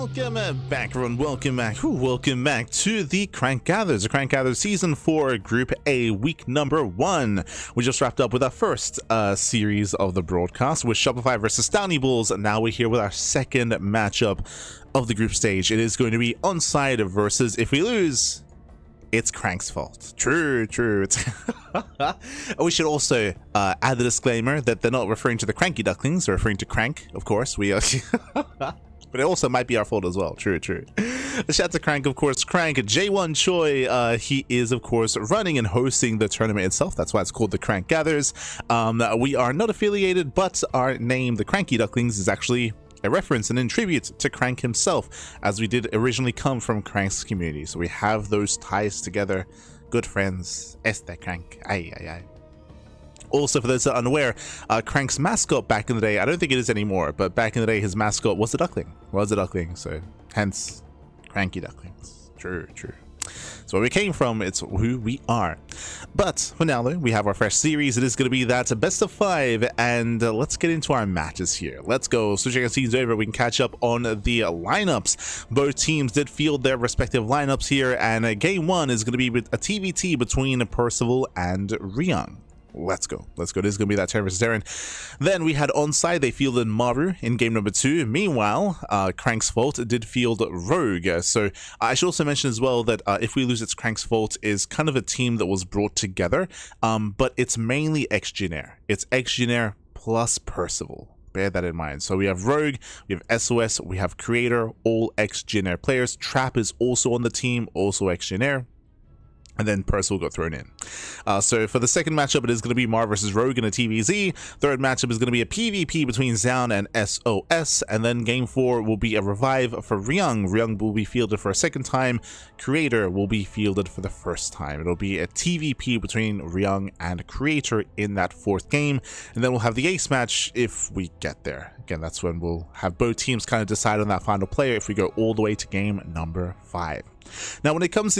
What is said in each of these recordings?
Welcome back, everyone. Welcome back. Welcome back to the Crank Gathers. The Crank Gathers Season 4, Group A, Week Number 1. We just wrapped up with our first series of the broadcast with Shopify versus Downy Bulls. Now we're here with our second matchup of the group stage. It is going to be ONSYDE versus, if we lose, it's Crank's fault. True. We should also add the disclaimer that they're not referring to the Cranky Ducklings. They're referring to Crank, of course. We are... But it also might be our fault as well. True. Shout out to Crank, of course. Crank, J1 Choi, he is, of course, running and hosting the tournament itself. That's why it's called the Crank Gathers. We are not affiliated, but our name, the Cranky Ducklings, is actually a reference and in tribute to Crank himself, as we did originally come from Crank's community. So we have those ties together. Good friends. Este Crank. Ay. Also, for those that are unaware, Crank's mascot back in the day, I don't think it is anymore, but back in the day, his mascot was a duckling. So hence, Cranky Ducklings. True. So where we came from, it's who we are. But for now, though, we have our fresh series. It is going to be that best of 5, and let's get into our matches here. Let's go. Switching our scenes over, we can catch up on the lineups. Both teams did field their respective lineups here, and game 1 is going to be a TVT between Percival and Ryung. Let's go. This is going to be that Terran versus Terran. Then we had ONSYDE. They fielded Maru in game number 2. Meanwhile, Crank's Fault did field Rogue. So I should also mention as well that if we lose, it's Crank's Fault is kind of a team that was brought together, but it's mainly Ex-Jinair. It's Ex-Jinair plus Percival. Bear that in mind. So we have Rogue, we have SOS, we have Creator, all Ex-Jinair players. Trap is also on the team, also Ex-Jinair. And then Percival got thrown in. So for the second matchup, it is going to be Maru versus Rogue in a TVZ. Third matchup is going to be a PvP between Zoun and SOS. And then game 4 will be a revive for Ryung. Ryung will be fielded for a second time. Creator will be fielded for the first time. It'll be a TVP between Ryung and Creator in that 4th game. And then we'll have the ace match if we get there. Again, that's when we'll have both teams kind of decide on that final player if we go all the way to game number 5. Now, when it comes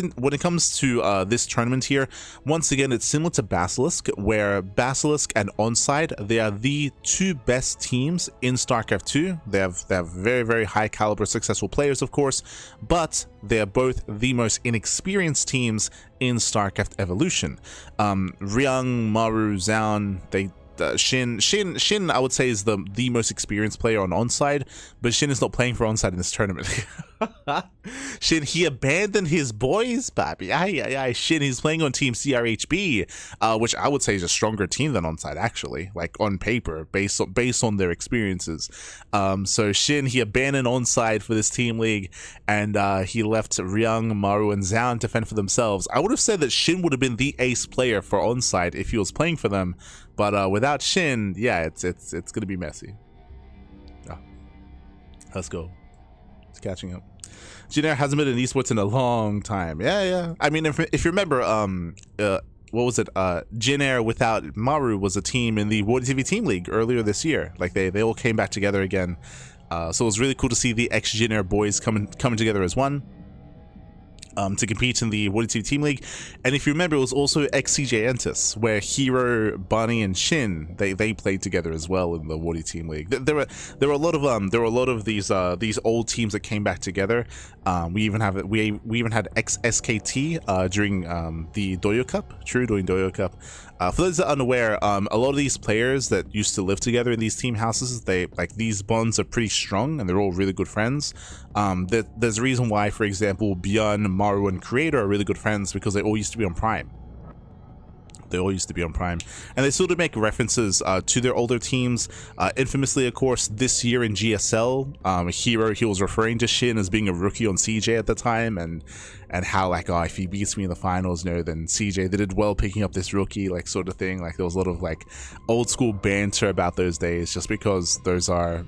to this tournament here, once again, it's similar to Basilisk, where Basilisk and ONSYDE, they are the 2 best teams in StarCraft 2. They have very, very high caliber, successful players, of course, but they are both the most inexperienced teams in StarCraft Evolution. Ryung, Maru, Zoun, Shin, I would say, is the most experienced player on ONSYDE, but Shin is not playing for ONSYDE in this tournament. Shin, he abandoned his boys, baby. Shin, he's playing on Team CRHB, which I would say is a stronger team than ONSYDE, actually, like on paper, based on their experiences. So Shin, he abandoned ONSYDE for this team league, and he left Ryung, Maru, and Zoun to fend for themselves. I would have said that Shin would have been the ace player for ONSYDE if he was playing for them, but without Shin, yeah, it's gonna be messy. Let's go. It's catching up. Jinair hasn't been in esports in a long time. Yeah. I mean, if you remember, what was it? Jinair without Maru was a team in the World TV Team League earlier this year. Like they all came back together again. So it was really cool to see the ex-Jinair boys coming together as one. To compete in the World TV Team League. And if you remember, it was also ex-CJ Entus, where Hero, Bunny, and Shin they played together as well in the World Team League. There were a lot of these old teams that came back together. We even had ex-SKT during the Doyo Cup. During Doyo Cup. For those that are unaware, a lot of these players that used to live together in these team houses, these bonds are pretty strong and they're all really good friends. There's a reason why, for example, Bjorn, Maru, and Creator are really good friends, because they all used to be on Prime. And they still do make references to their older teams. Infamously, of course, this year in GSL, Hero, he was referring to Shin as being a rookie on CJ at the time, and how, like, oh, if he beats me in the finals, no, then CJ, they did well picking up this rookie, like, sort of thing. Like, there was a lot of, like, old school banter about those days, just because those were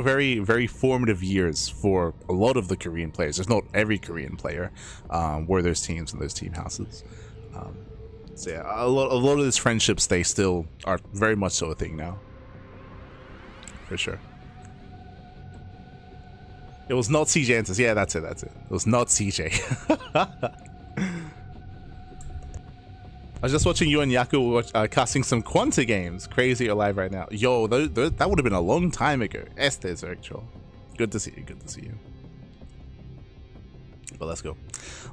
very, very formative years for a lot of the Korean players. There's not every Korean player were those teams and those team houses. So yeah, a lot of these friendships, they still are very much so a thing now, for sure. It was not CJ Entus. Yeah, that's it. It was not CJ. I was just watching you and Yaku casting some Quanta games. Crazy alive right now. Yo, that would have been a long time ago. Este is actual. Good to see you. But let's go.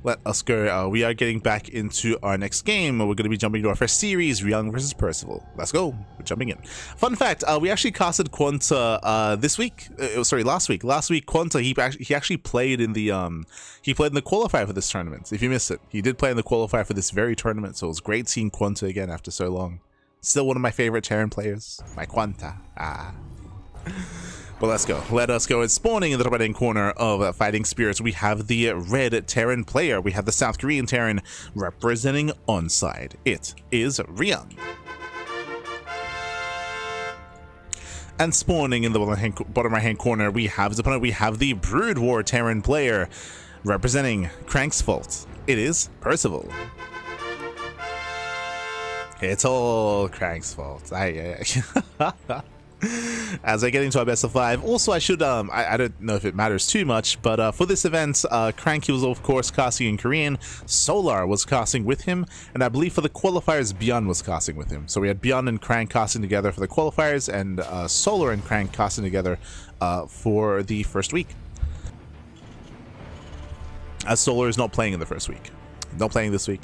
Let us go. We are getting back into our next game. We're going to be jumping to our first series, Ryung versus Percival. Let's go. We're jumping in. Fun fact, we actually casted Quanta this week. Sorry, last week. Last week, Quanta, he actually played in the qualifier for this tournament. If you missed it, he did play in the qualifier for this very tournament. So it was great seeing Quanta again after so long. Still one of my favorite Terran players. My Quanta. But let's go. Let us go. It's spawning in the top right-hand corner of Fighting Spirits. We have the red Terran player. We have the South Korean Terran representing ONSYDE. It is Ryung. And spawning in the bottom right-hand corner, we have his opponent. We have the Brood War Terran player representing Crank's fault. It is Percival. It's all Crank's fault. As I get into our best of 5. Also, I should I don't know if it matters too much, but for this event, Cranky was of course casting in Korean, Solar was casting with him, and I believe for the qualifiers Byeon was casting with him. So we had Byeon and Crank casting together for the qualifiers, and Solar and Crank casting together for the first week. As Solar is not playing in the first week, not playing this week.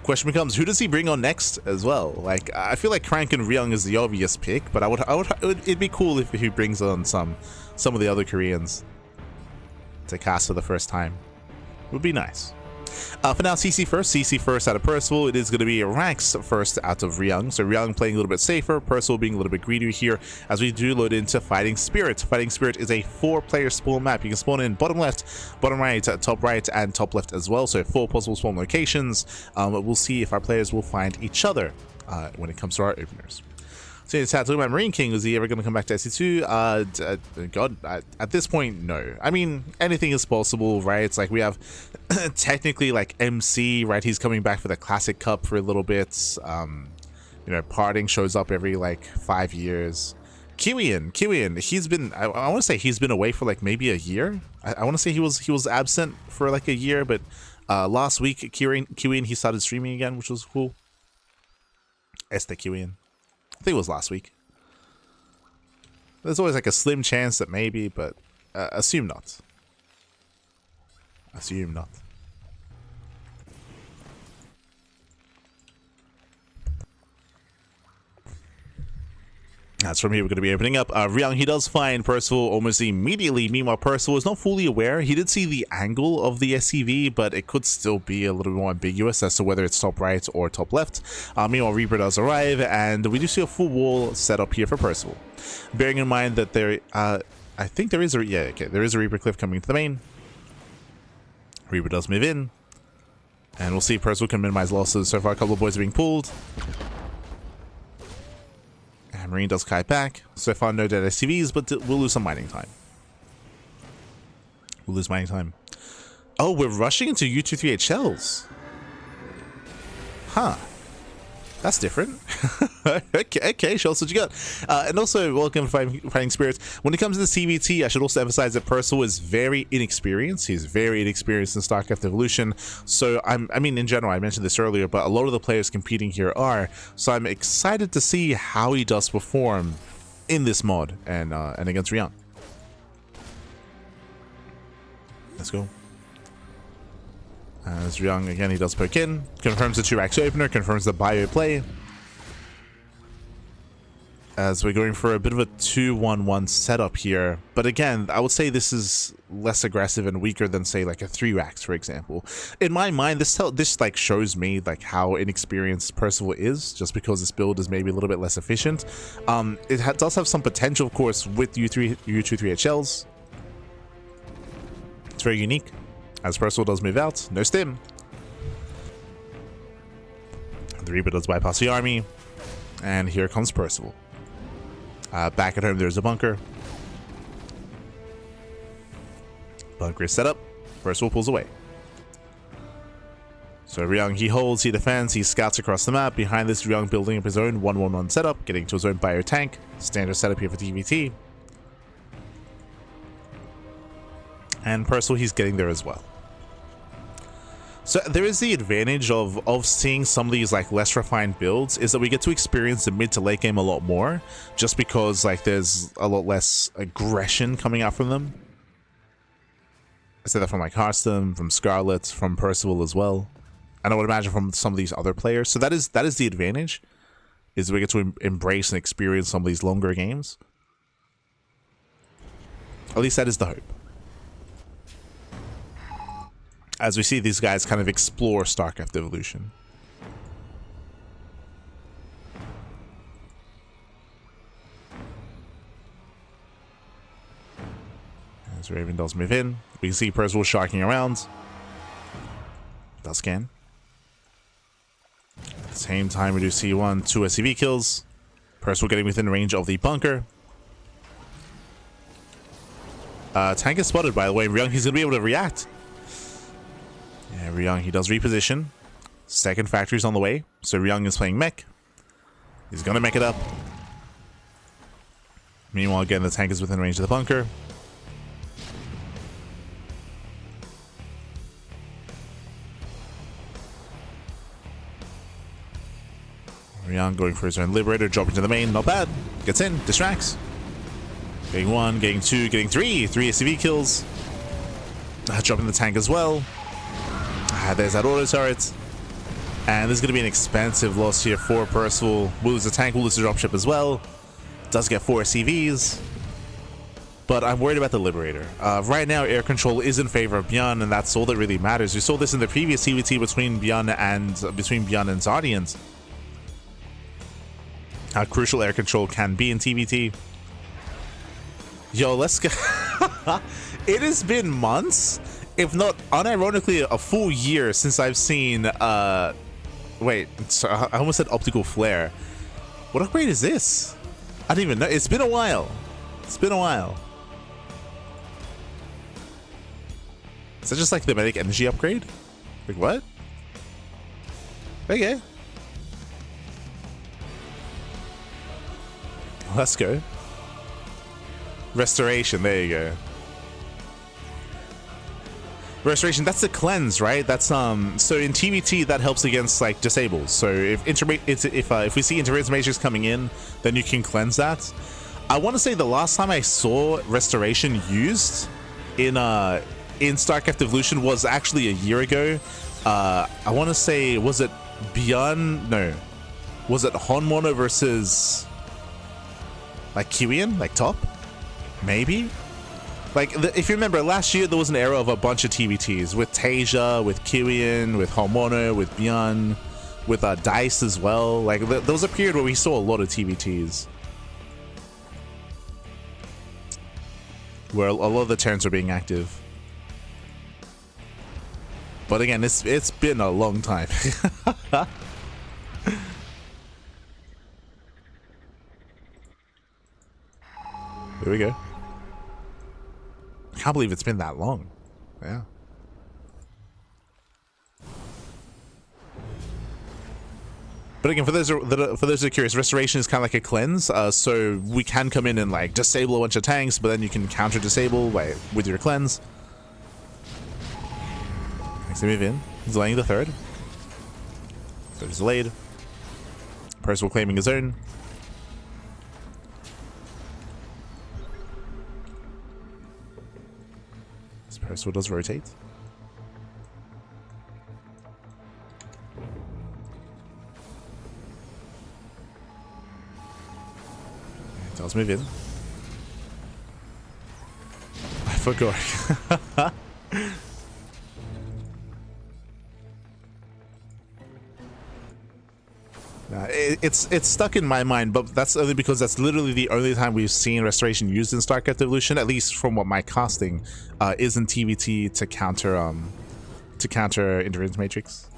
Question becomes, who does he bring on next as well? Like, I feel like Crank and Ryung is the obvious pick, but it'd be cool if he brings on some of the other Koreans to cast for the first time. It would be nice. For now, CC first out of Percival. It is going to be Rax first out of Ryung. So Ryung playing a little bit safer, Percival being a little bit greedier here as we do load into Fighting Spirit. Fighting Spirit is a 4-player spawn map. You can spawn in bottom left, bottom right, top right, and top left as well. So 4 possible spawn locations. We'll see if our players will find each other when it comes to our openers. So it's talking about Marine King. Is he ever going to come back to SC2? God, at this point, no. I mean, anything is possible, right? It's like we have technically like MC, right? He's coming back for the Classic Cup for a little bit. You know, Parting shows up every like 5 years. Kiwian, he's been, I want to say he's been away for like maybe a year. I want to say he was absent for like a year, but last week Kiwian he started streaming again, which was cool. Kiwian. I think it was last week. There's always like a slim chance that maybe, but assume not. Assume not. That's from here. We're going to be opening up. Ryung, he does find Percival almost immediately. Meanwhile, Percival is not fully aware. He did see the angle of the SCV, but it could still be a little bit more ambiguous as to whether it's top right or top left. Meanwhile, Reaper does arrive, and we do see a full wall set up here for Percival. Bearing in mind that there, I think there is a, yeah, okay, there is a Reaper cliff coming to the main. Reaper does move in, and we'll see if Percival can minimize losses. So far, a couple of boys are being pulled. Marine does kite back. So far, no dead SCVs, but we'll lose some mining time. We'll lose mining time. Oh, we're rushing into U-238 shells. Huh. That's different. okay, Shells, what you got? And also, welcome to Fighting Spirits. When it comes to the CVT, I should also emphasize that Percival is very inexperienced. He's very inexperienced in StarCraft Evolution. So, I mean, in general, I mentioned this earlier, but a lot of the players competing here are. So I'm excited to see how he does perform in this mod and against Ryung. Let's go. As Ryung, again, he does poke in, confirms the 2-racks opener, confirms the bio play. As we're going for a bit of a 2-1-1 setup here. But again, I would say this is less aggressive and weaker than, say, like a 3-racks, for example. In my mind, this like shows me like how inexperienced Percival is, just because this build is maybe a little bit less efficient. It does have some potential, of course, with U238 shells. It's very unique. As Percival does move out, no stim. The Reaper does bypass the army. And here comes Percival. Back at home, there's a bunker. Bunker is set up. Percival pulls away. So Ryung, he holds, he defends, he scouts across the map. Behind this, Ryung building up his own 1-1-1 setup, getting to his own bio tank. Standard setup here for TVT. And Percival, he's getting there as well. So there is the advantage of seeing some of these like less refined builds, is that we get to experience the mid to late game a lot more, just because like there's a lot less aggression coming out from them. I say that from like Hearthstone, from Scarlet, from Percival as well. And I would imagine from some of these other players. So that is the advantage, is we get to embrace and experience some of these longer games. At least that is the hope. As we see these guys kind of explore StarCraft Evolution. As Raven does move in, we can see Percival sharking around. Does scan. At the same time, we do see 2 SCV kills. Percival getting within range of the bunker. Tank is spotted, by the way. Ryung, he's going to be able to react. Yeah, Ryung, he does reposition. Second factory's on the way. So Ryung is playing mech. He's going to mech it up. Meanwhile, again, the tank is within range of the bunker. Ryung going for his own Liberator, dropping to the main. Not bad. Gets in, distracts. Getting 1, getting 2, getting 3. 3 SCV kills. Dropping the tank as well. There's that auto turret. And there's going to be an expensive loss here for Percival. We'll lose the tank, we'll lose the dropship as well. Does get 4 CVs. But I'm worried about the Liberator. Right now, air control is in favor of Beyond, and that's all that really matters. We saw this in the previous TVT between Beyond and Zardians. How crucial air control can be in TVT. Yo, let's go. It has been months, if not unironically a full year, since I've seen wait, sorry, I almost said optical flare. What upgrade is this? I don't even know. It's been a while. It's been a while. Is that just like the medic energy upgrade? Like what? Okay. Let's go. Restoration, there you go. Restoration, that's the cleanse, right? That's so in TVT that helps against like disables. So if we see interference matrix coming in, then you can cleanse that. I want to say the last time I saw restoration used in StarCraft Evolution was actually a year ago. I want to say, was it Beyond? No, was it Honmono versus like Kiwian, like top? Maybe? Like, if you remember, last year there was an era of a bunch of TVTs with Tasia, with Kiwian, with Honmono, with Beyond, with Dice as well. Like, there was a period where we saw a lot of TVTs. Where a lot of the turns were being active. But again, it's been a long time. There we go. I can't believe it's been that long. Yeah. But again, for those that are curious, restoration is kind of like a cleanse. So we can come in and like disable a bunch of tanks, but then you can counter disable with your cleanse. Next to move in. He's laying the third. Third is delayed. Percival claiming his own. Percival does rotate. It does move in. I forgot. It's stuck in my mind, but that's only because that's literally the only time we've seen restoration used in StarCraft Evolution, at least from what my casting is in TVT to counter interference matrix.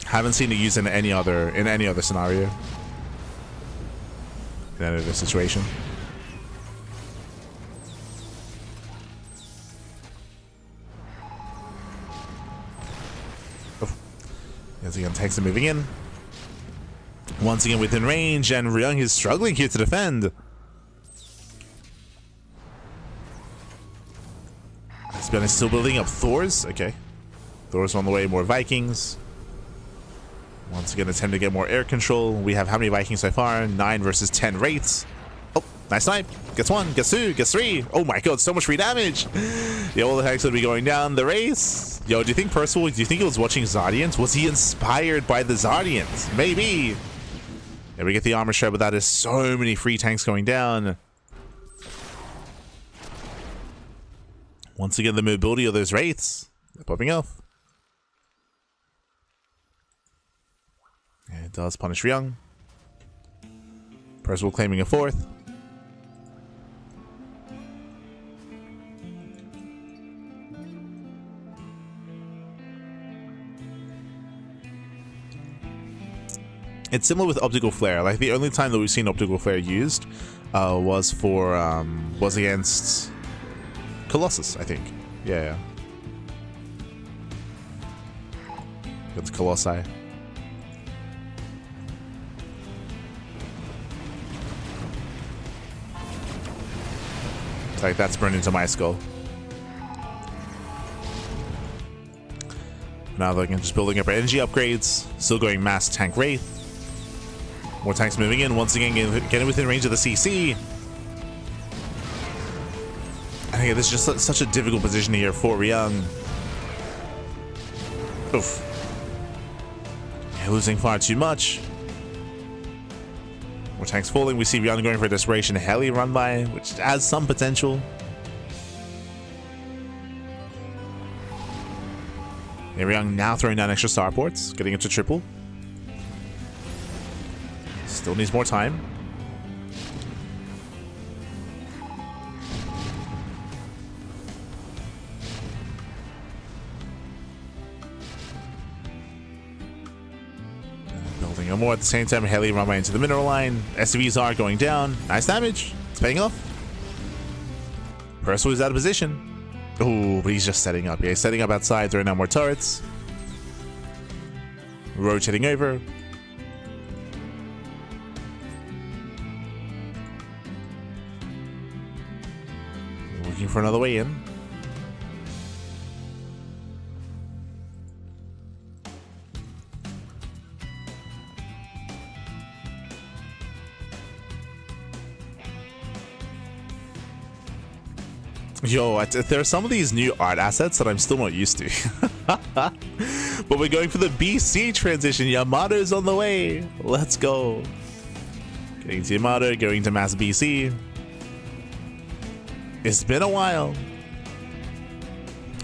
Haven't seen it used in any other scenario, in any other situation. As again, tanks are moving in. Once again within range, and Ryung is struggling here to defend. Spen is still building up Thors. Okay. Thors on the way, more Vikings. Once again, attempt to get more air control. We have how many Vikings so far? 9 versus 10 Wraiths. Oh, Nice snipe. Gets one, gets two, gets three. Oh my god, so much free damage. Yeah, all the heck's gonna be going down the race. Yo, do you think Percival, do you think he was watching Zardians? Was he inspired by the Zardians? Maybe. Yeah, we get the armor shred, but that is so many free tanks going down. Once again, the mobility of those wraiths. They're popping off. Yeah, it does punish Ryung. Percival claiming a fourth. It's similar with optical flare. Like the only time that we've seen optical flare used was against Colossus, I think. Yeah. Against Colossi. It's like that's burned into my skull. Now they're just building up energy upgrades. Still going mass tank wraith. More tanks moving in. Once again, getting within range of the CC. I think this is just such a difficult position here for Ryung. Oof. Yeah, losing far too much. More tanks falling. We see Ryung going for a desperation heli run by, which has some potential. Yeah, Ryung now throwing down extra starports, getting it to triple. Still needs more time. Building more at the same time. Heli run right into the mineral line. SCVs are going down. Nice damage. It's paying off. Percival is out of position. Oh, but he's just setting up. Yeah, he's setting up outside, throwing down more turrets. Rotating over. Looking for another way in. Yo, there are some of these new art assets that I'm still not used to. But we're going for the BC transition. Yamato's on the way. Let's go. Getting to Yamato, going to mass BC. It's been a while.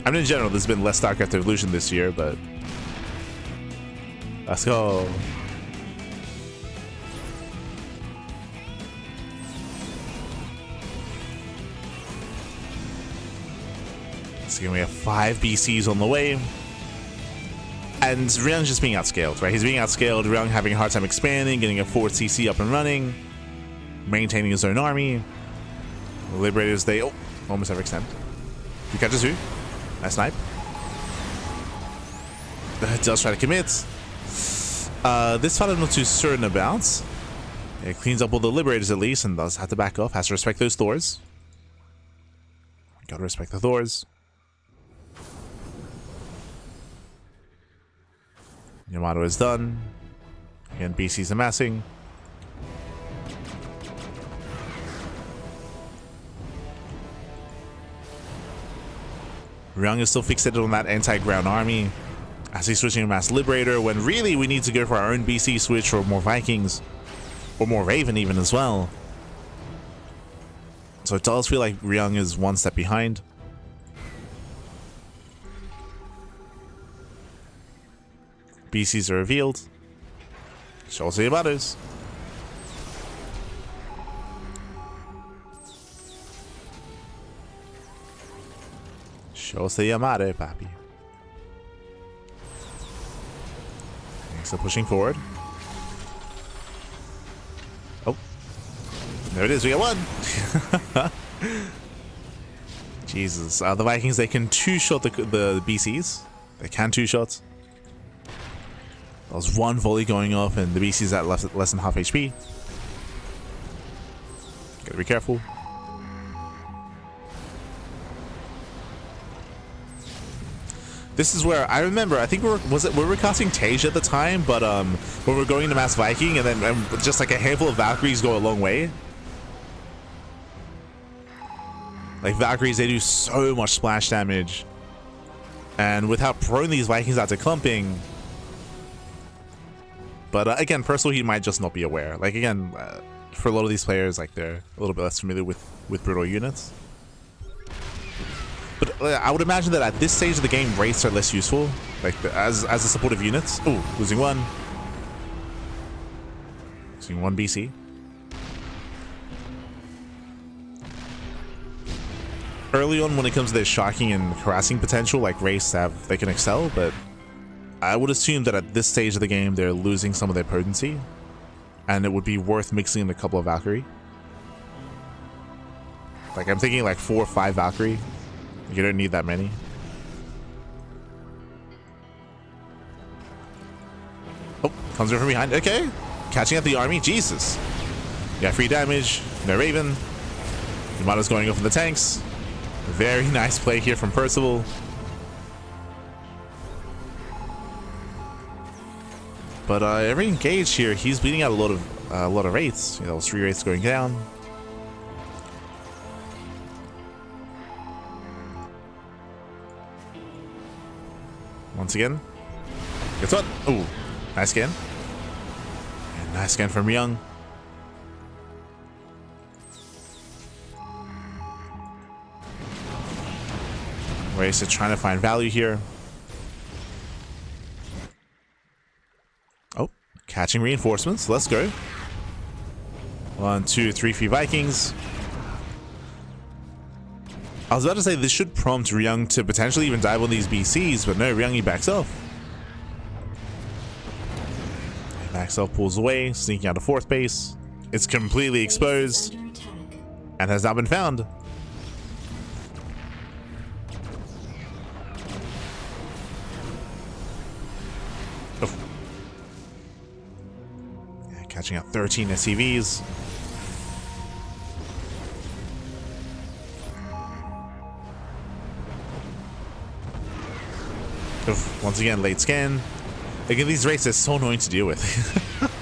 I mean, in general, there's been less StarCraft Evolution this year, but let's go. So we have 5 BCs on the way. And Ryung's just being outscaled, right? He's being outscaled. Ryung having a hard time expanding, getting a 4th CC up and running, maintaining his own army. The Liberators, they almost have extend. He catches who? Nice snipe. Does try to commit. This fight I'm not too certain about. It cleans up all the Liberators at least and does have to back off. Has to respect those Thors. Gotta respect the Thors. Yamato is done. Again, BC's amassing. Ryung is still fixated on that anti-ground army as he's switching to Mass Liberator when really we need to go for our own BC switch or more Vikings or more Raven even as well. So it does feel like Ryung is one step behind. BCs are revealed. Show us the Yamatos. Show us the Yamato, papi. Still pushing forward. Oh. There it is, we got one! Jesus. The Vikings, they can two-shot the BCs. They can two-shot. There was one volley going off and the BC's at less than half HP. Gotta be careful. This is where I remember, I think we were casting Tage at the time, but when we're going to Mass Viking and then just like a handful of Valkyries go a long way. Like Valkyries, they do so much splash damage. And with how prone these Vikings are to clumping. But again, Percival, he might just not be aware. Like again, for a lot of these players, like they're a little bit less familiar with brutal units. But I would imagine that at this stage of the game, wraiths are less useful, like as a supportive units. Oh, losing one. Losing one BC. Early on, when it comes to their shocking and harassing potential, like wraiths they can excel, but I would assume that at this stage of the game, they're losing some of their potency, and it would be worth mixing in a couple of Valkyrie. Like I'm thinking like 4 or 5 Valkyrie. You don't need that many. Oh, comes in from behind. Okay. Catching up the army. Jesus. Yeah, free damage. No Raven. Yamato's going off in the tanks. Very nice play here from Percival. But every engage here, he's bleeding out a lot of wraiths. You know, 3 wraiths going down. Once again, guess what? Ooh, nice scan. And nice scan from Ryung. Wraiths are trying to find value here. Oh, catching reinforcements. Let's go. 1, 2, 3 for Vikings. I was about to say this should prompt Ryung to potentially even dive on these BCs, but no, Ryung, he backs off. He backs off, pulls away, sneaking out of 4th base. It's completely exposed and has now been found. Oh. Yeah, catching out 13 SCVs. Oof, once again, late scan. Again, these wraiths are so annoying to deal with.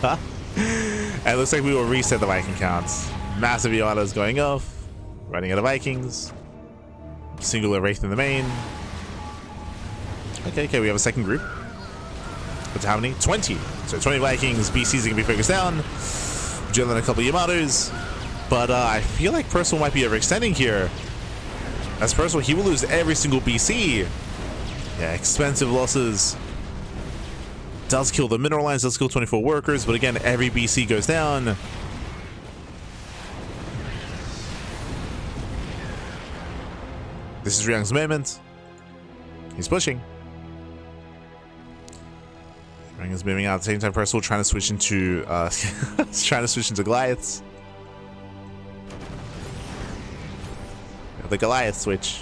And it looks like we will reset the Viking counts. Massive Yamatos going off. Running out of Vikings. Singular wraith in the main. Okay, we have a second group. What's how many? 20. So 20 Vikings. BCs are going to be focused down. Drilling a couple of Yamatos. But I feel like Percival might be overextending here. As Percival, he will lose every single BC. Yeah, expensive losses. Does kill the mineral lines, does kill 24 workers, but again, every BC goes down. This is Ryung's moment. He's pushing. Ryung is moving out at the same time. Percival trying to switch into Goliaths. The Goliath switch.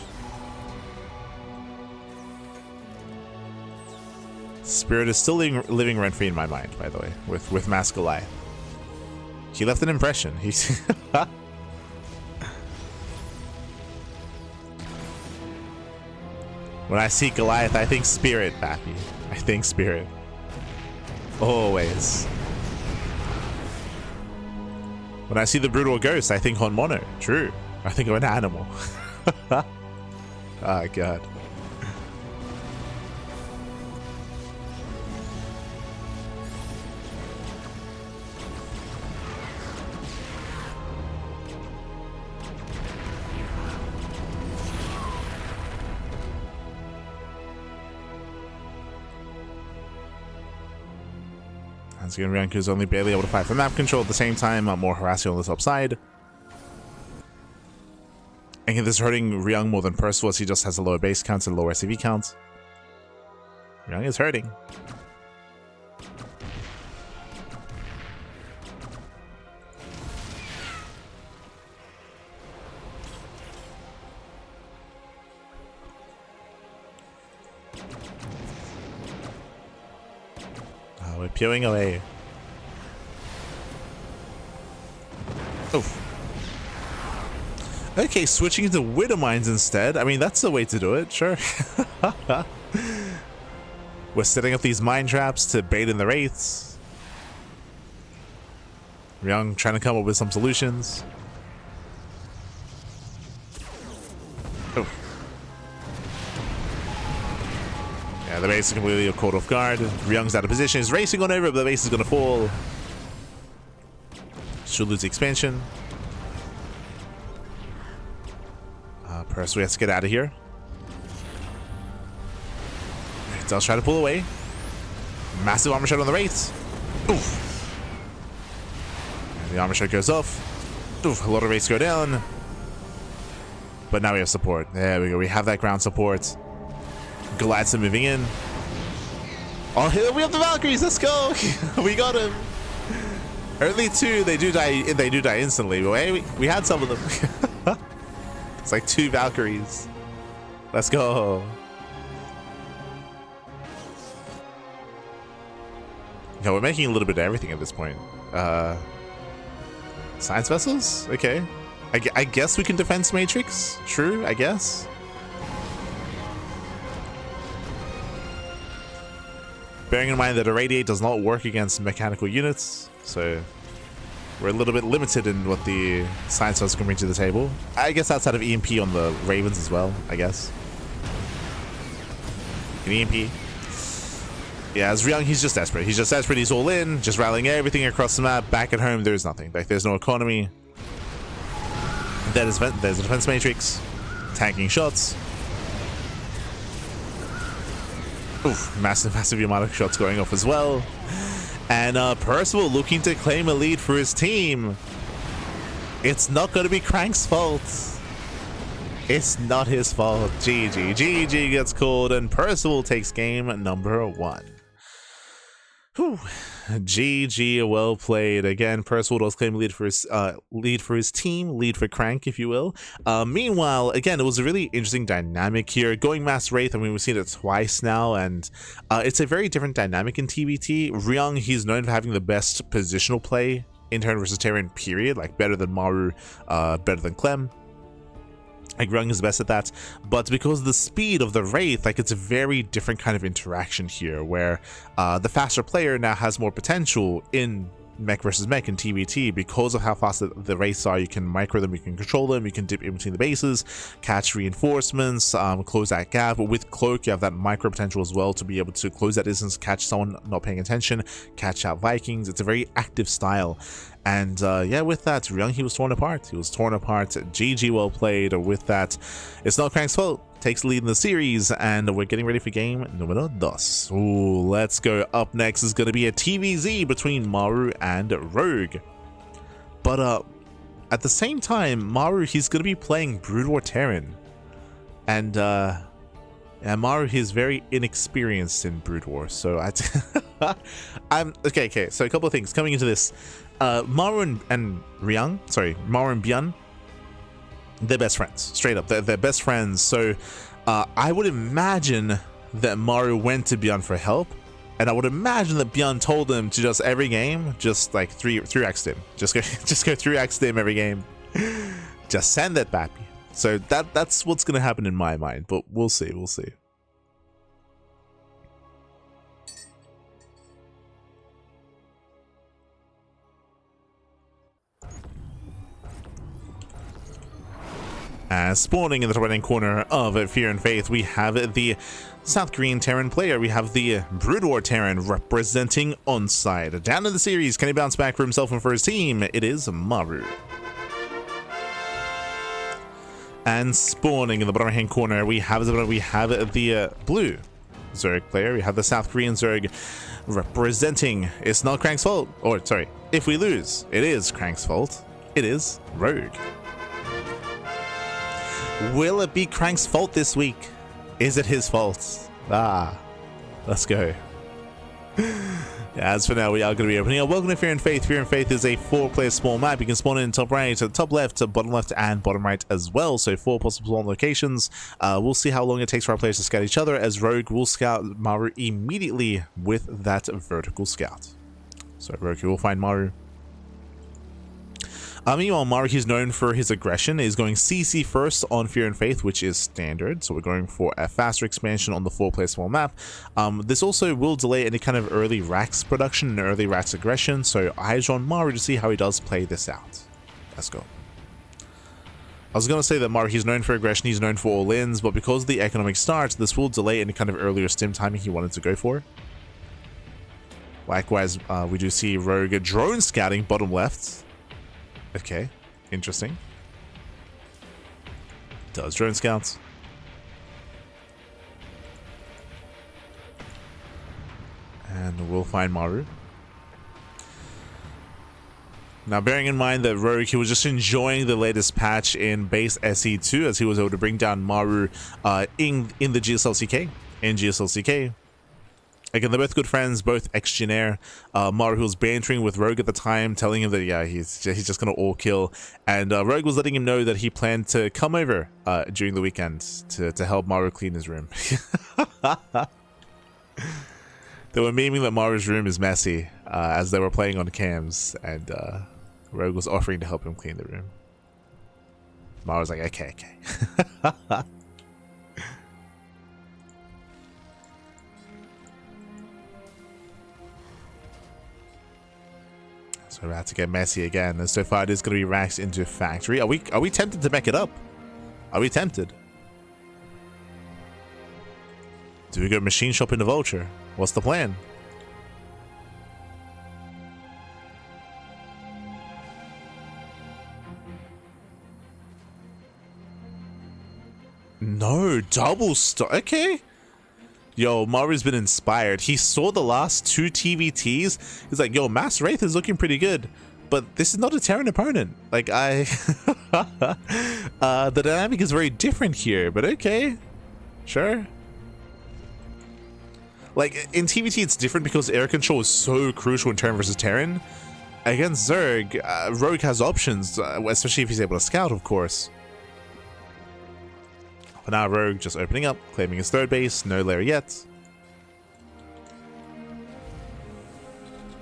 Spirit is still living rent-free in my mind, by the way, with Mask Goliath. He left an impression. He's when I see Goliath, I think Spirit, Pappy. I think Spirit. Always. When I see the Brutal Ghost, I think Honmono. True. I think of an animal. Oh, God. Once again, Ryung is only barely able to fight for map control at the same time, more harassing on the top side. And this is hurting Ryung more than Percival, as he just has a lower base count and lower SCV count. Ryung is hurting. We're peeling away. Oof. Okay, switching into Widow Mines instead. I mean, that's the way to do it, sure. We're setting up these mine traps to bait in the wraiths. Ryung trying to come up with some solutions. Oh. Yeah, the base is completely caught off guard. Ryung's out of position. He's racing on over, but the base is going to fall. Should lose the expansion. Percival has to get out of here. Does try to pull away. Massive armor shot on the Wraiths. Oof. And the armor shot goes off. Oof, a lot of Wraiths go down. But now we have support. There we go. We have that ground support. Goliaths are moving in. Oh, here we have the Valkyries. Let's go. We got him. Only two. They do die. They do die instantly. But hey, we had some of them. It's like 2 Valkyries. Let's go. Yeah, we're making a little bit of everything at this point. Science vessels? Okay. I guess we can defense matrix? True, I guess. Bearing in mind that Irradiate does not work against mechanical units, so we're a little bit limited in what the science vessels can bring to the table. I guess outside of EMP on the Ravens as well, I guess. An EMP. Yeah, as Ryung, he's just desperate. He's just desperate. He's all in, just rallying everything across the map. Back at home, there's nothing. Like, there's no economy. There's a defense matrix. Tanking shots. Oof, massive amount of shots going off as well. And Percival looking to claim a lead for his team. It's not going to be Crank's fault. It's not his fault. GG. GG gets called, and Percival takes game number 1. Whew. GG, well played. Again, Percival does claim lead for his team, lead for Crank, if you will. Meanwhile, again, it was a really interesting dynamic here. Going Mass Wraith, I mean, we've seen it twice now, and it's a very different dynamic in TBT. Ryung, he's known for having the best positional play in turn versus Terran, period. Like, better than Maru, better than Clem. Like, Ryung is the best at that, but because of the speed of the Wraith, like, it's a very different kind of interaction here, where the faster player now has more potential in mech versus mech in TBT because of how fast the Wraiths are. You can micro them, you can control them, you can dip in between the bases, catch reinforcements, close that gap. But with Cloak, you have that micro potential as well to be able to close that distance, catch someone not paying attention, catch out Vikings. It's a very active style. And yeah, with that, Ryung, he was torn apart. He was torn apart. GG, well played. With that, it's not Crank's fault. Takes the lead in the series, and we're getting ready for game numero 2. Ooh, let's go. Up next is going to be a TVZ between Maru and Rogue. But at the same time, Maru, he's going to be playing Brood War Terran. And Maru, he's very inexperienced in Brood War. So I'm okay. So a couple of things coming into this. Maru and Ryung, sorry, Maru and Byun, they're best friends, straight up. They're best friends. So I would imagine that Maru went to Byun for help, and I would imagine that Byun told him to just every game, just like 3x him. Just go 3x him every game. Just send that back. So that's what's gonna happen in my mind, but we'll see. Spawning in the top right-hand corner of Fear and Faith, we have the South Korean Terran player. We have the Brood War Terran representing ONSYDE. Down in the series, can he bounce back for himself and for his team? It is Maru. And spawning in the bottom right-hand corner, we have the blue Zerg player. We have the South Korean Zerg representing. It's not Crank's fault. Or, sorry, if we lose, it is Crank's fault. It is Rogue. Will it be Crank's fault this week? Is it his fault? Let's go. As for now, we are going to be opening up. Welcome to Fear and Faith. Fear and Faith is a 4-player small map. You can spawn in top right, top left, bottom left, and bottom right as well. So 4 possible spawn locations. We'll see how long it takes for our players to scout each other, as Rogue will scout Maru immediately with that vertical scout. So Rogue will find Maru. Meanwhile, Maru, he's known for his aggression. He's going CC first on Fear and Faith, which is standard. So we're going for a faster expansion on the 4-player small map. This also will delay any kind of early Rax production and early Rax aggression. So eyes on Maru to see how he does play this out. Let's go. I was going to say that Maru, he's known for aggression, he's known for all-ins, but because of the economic start, this will delay any kind of earlier stim timing he wanted to go for. Likewise, we do see Rogue drone scouting bottom left. Okay, interesting. Does drone scouts. And we'll find Maru. Now, bearing in mind that Rogue, he was just enjoying the latest patch in base SE2 as he was able to bring down Maru in the GSLCK. In GSLCK. Again, they're both good friends, both ex-Jin. Maru, who was bantering with Rogue at the time, telling him that, yeah, he's just going to all-kill. And Rogue was letting him know that he planned to come over during the weekend to help Maru clean his room. They were memeing that Maru's room is messy as they were playing on cams, and Rogue was offering to help him clean the room. Maru was like, okay. So we're about to get messy again, and so far it is going to be racks into factory. Are we tempted to mech it up? Are we tempted? Do we go machine shop into Vulture? What's the plan? No, double star. Okay. Yo, Maru's been inspired. He saw the last 2 TVTs. He's like, yo, Mass Wraith is looking pretty good. But this is not a Terran opponent. Like, the dynamic is very different here, but okay. Sure. Like, in TVT it's different because air control is so crucial in Terran versus Terran. Against Zerg, Rogue has options, especially if he's able to scout, of course. For now, Rogue just opening up, claiming his third base, no lair yet.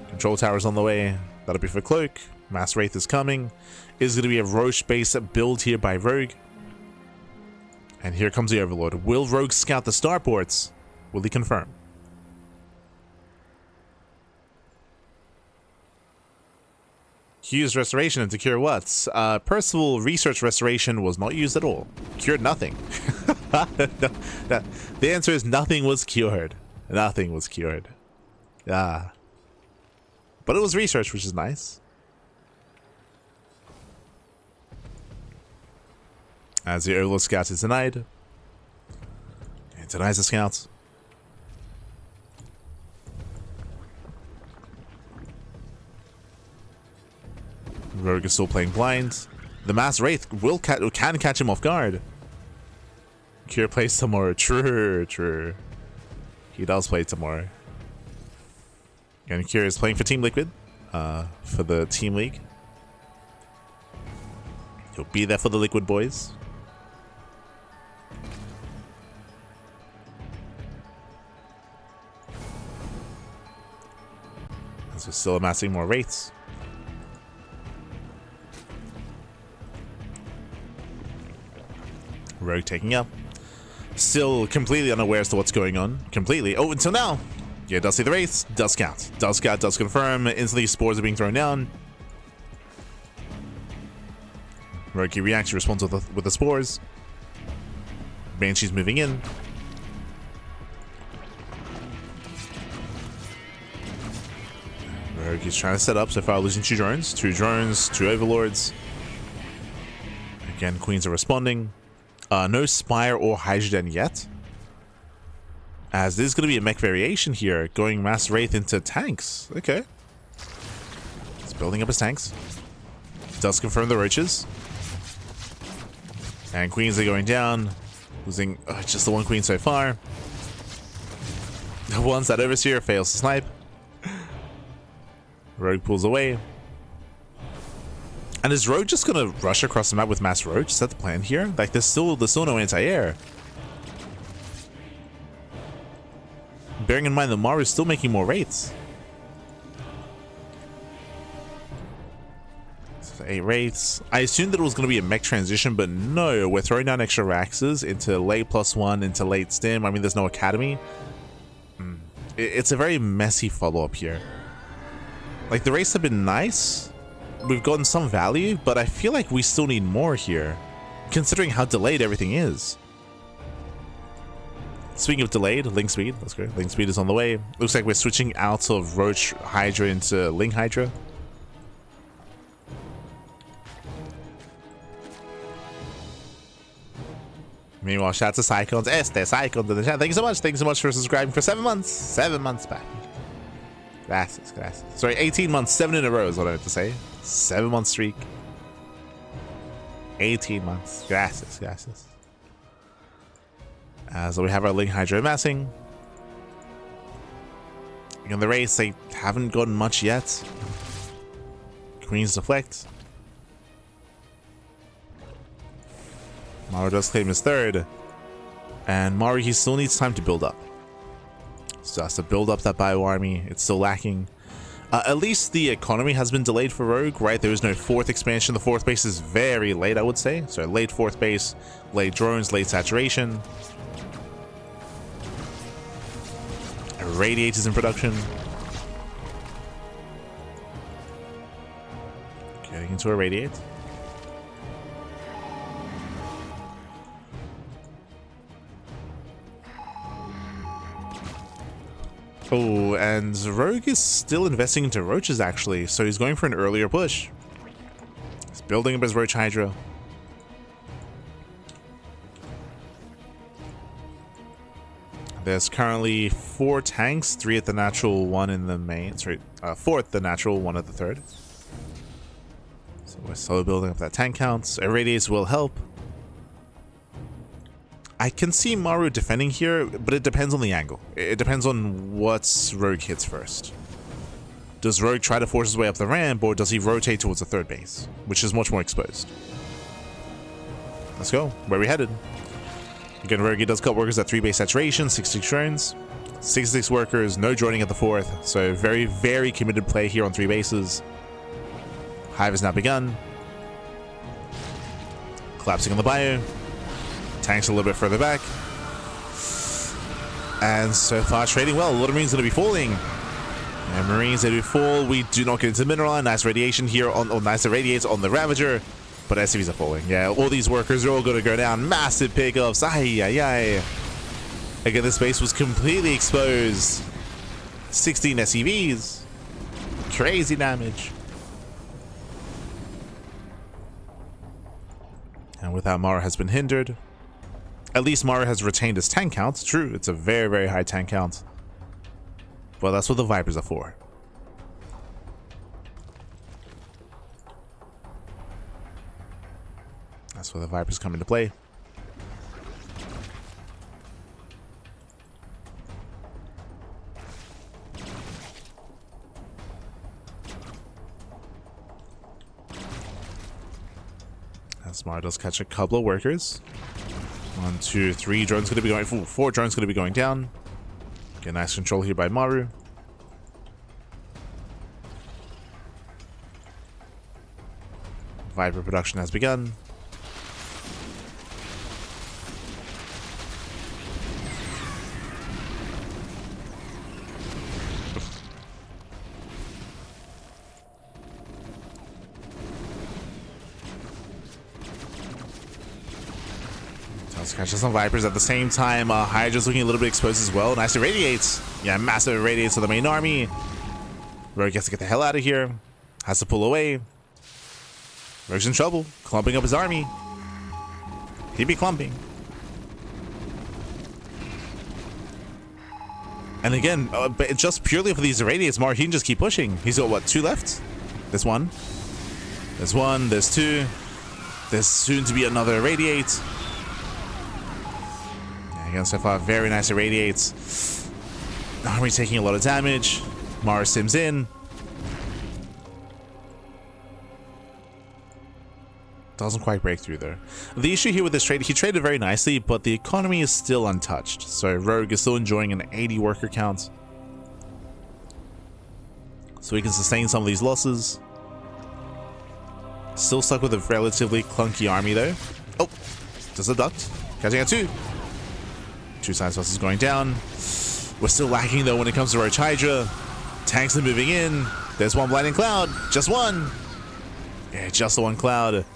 Control tower's on the way, that'll be for Cloak. Mass Wraith is coming. Is going to be a Roche base build here by Rogue. And here comes the Overlord. Will Rogue scout the starports? Will he confirm? Used restoration and to cure what? Percival research restoration was not used at all. Cured nothing. The answer is nothing was cured. Nothing was cured. But it was research, which is nice. As the Overlord scout is denied. It denies the scouts. Rogue is still playing blind. The Mass Wraith can catch him off guard. Cure plays tomorrow. True. He does play tomorrow. And Cure is playing for Team Liquid. For the Team League. He'll be there for the Liquid boys. So still amassing more Wraiths. Rogue taking up. Still completely unaware as to what's going on. Completely. Oh, until now. Yeah, does see the Wraiths. Does scout. Does scout. Does confirm. Instantly, spores are being thrown down. Rogue reacts. Responds with the spores. Banshee's moving in. Rogue is trying to set up. So far, losing 2 drones. 2 drones. 2 overlords. Again, queens are responding. No Spire or Hydrogen yet. As there's going to be a mech variation here, going Mass Wraith into tanks. Okay. He's building up his tanks. Does confirm the roaches. And queens are going down. Losing just the 1 queen so far. Once that Overseer fails to snipe. Rogue pulls away. And is Rogue just gonna rush across the map with Mass Roach? Is that the plan here? Like, there's still no anti-air. Bearing in mind that Maru is still making more Wraiths. So 8 Wraiths. I assumed that it was gonna be a mech transition, but no, we're throwing down extra Raxes into late +1, into late stim. I mean, there's no academy. It's a very messy follow-up here. Like, the Wraiths have been nice. We've gotten some value, but I feel like we still need more here. considering how delayed everything is. Speaking of delayed, Link Speed. Let's go. Link Speed is on the way. Looks like we're switching out of Roach Hydra into Link Hydra. Meanwhile, shout out to Psychons. Psychons in the chat. Thank you so much. Thank you so much for subscribing for 7 months. 7 months back. Gracias, gracias. Sorry, 18 months. 7 in a row is what I meant to say. 7-month streak. 18 months. Gracias, gracias. So we have our Link Hydra amassing. In the race, they haven't gotten much yet. Queen's deflect. Maru does claim his third. And Maru, he still needs time to build up. So has to build up that bio army. It's still lacking. At least the economy has been delayed for Rogue, right? There is no 4th expansion. The 4th base is very late, I would say. So late 4th base, late drones, late saturation. Radiators in production. Getting into a radiate. Oh, and Rogue is still investing into roaches, actually, so he's going for an earlier push. He's building up his Roach Hydra. There's currently 4 tanks, 3 at the natural, 1 in the main. Sorry, 4 at the natural, 1 at the third. So we're slowly building up that tank count. Irradiates will help. I can see Maru defending here, but it depends on the angle. It depends on what Rogue hits first. Does Rogue try to force his way up the ramp, or does he rotate towards the third base, which is much more exposed? Let's go. Where are we headed? Again, Rogue does cut workers at 3 base saturation, 66 drones, 66 workers, no droning at the 4th. So very, very committed play here on 3 bases. Hive has now begun. Collapsing on the bio. Tanks a little bit further back. And so far trading well. A lot of Marines going to be falling. And Marines, they do fall. We do not get into Mineral. Nice radiation here on, or nice irradiates on the Ravager. But SCVs are falling. Yeah, all these workers are all going to go down. Massive pickups. Ay, ay, ay. Again, this base was completely exposed. 16 SCVs. Crazy damage. And with that, Maru has been hindered. At least Maru has retained his tank count. True, it's a very, very high tank count. But that's what the Vipers are for. That's where the Vipers come into play. As Maru does catch a couple of workers. 1, 2, 3 drones going to be going. 4 drones going to be going down. Get nice control here by Maru. Viper production has begun. Catches some Vipers at the same time. Hydra's looking a little bit exposed as well. Nice irradiates. Yeah, massive irradiates to the main army. Rogue gets to get the hell out of here. Has to pull away. Rogue's in trouble. Clumping up his army. He'd be clumping. And again, just purely for these irradiates, Maru, he can just keep pushing. He's got, what, 2 left? There's 1. There's 1. There's 2. There's soon to be another irradiate. Again, so far, very nice irradiates. Army taking a lot of damage. Maru sims in. Doesn't quite break through, though. The issue here with this trade, he traded very nicely, but the economy is still untouched. So Rogue is still enjoying an 80 worker count. So he can sustain some of these losses. Still stuck with a relatively clunky army, though. Oh, just a duct. Catching at 2. 2 science buses going down. We're still lacking though when it comes to Roach Hydra. Tanks are moving in. There's 1 blinding cloud. Just 1. Yeah, just the 1 cloud.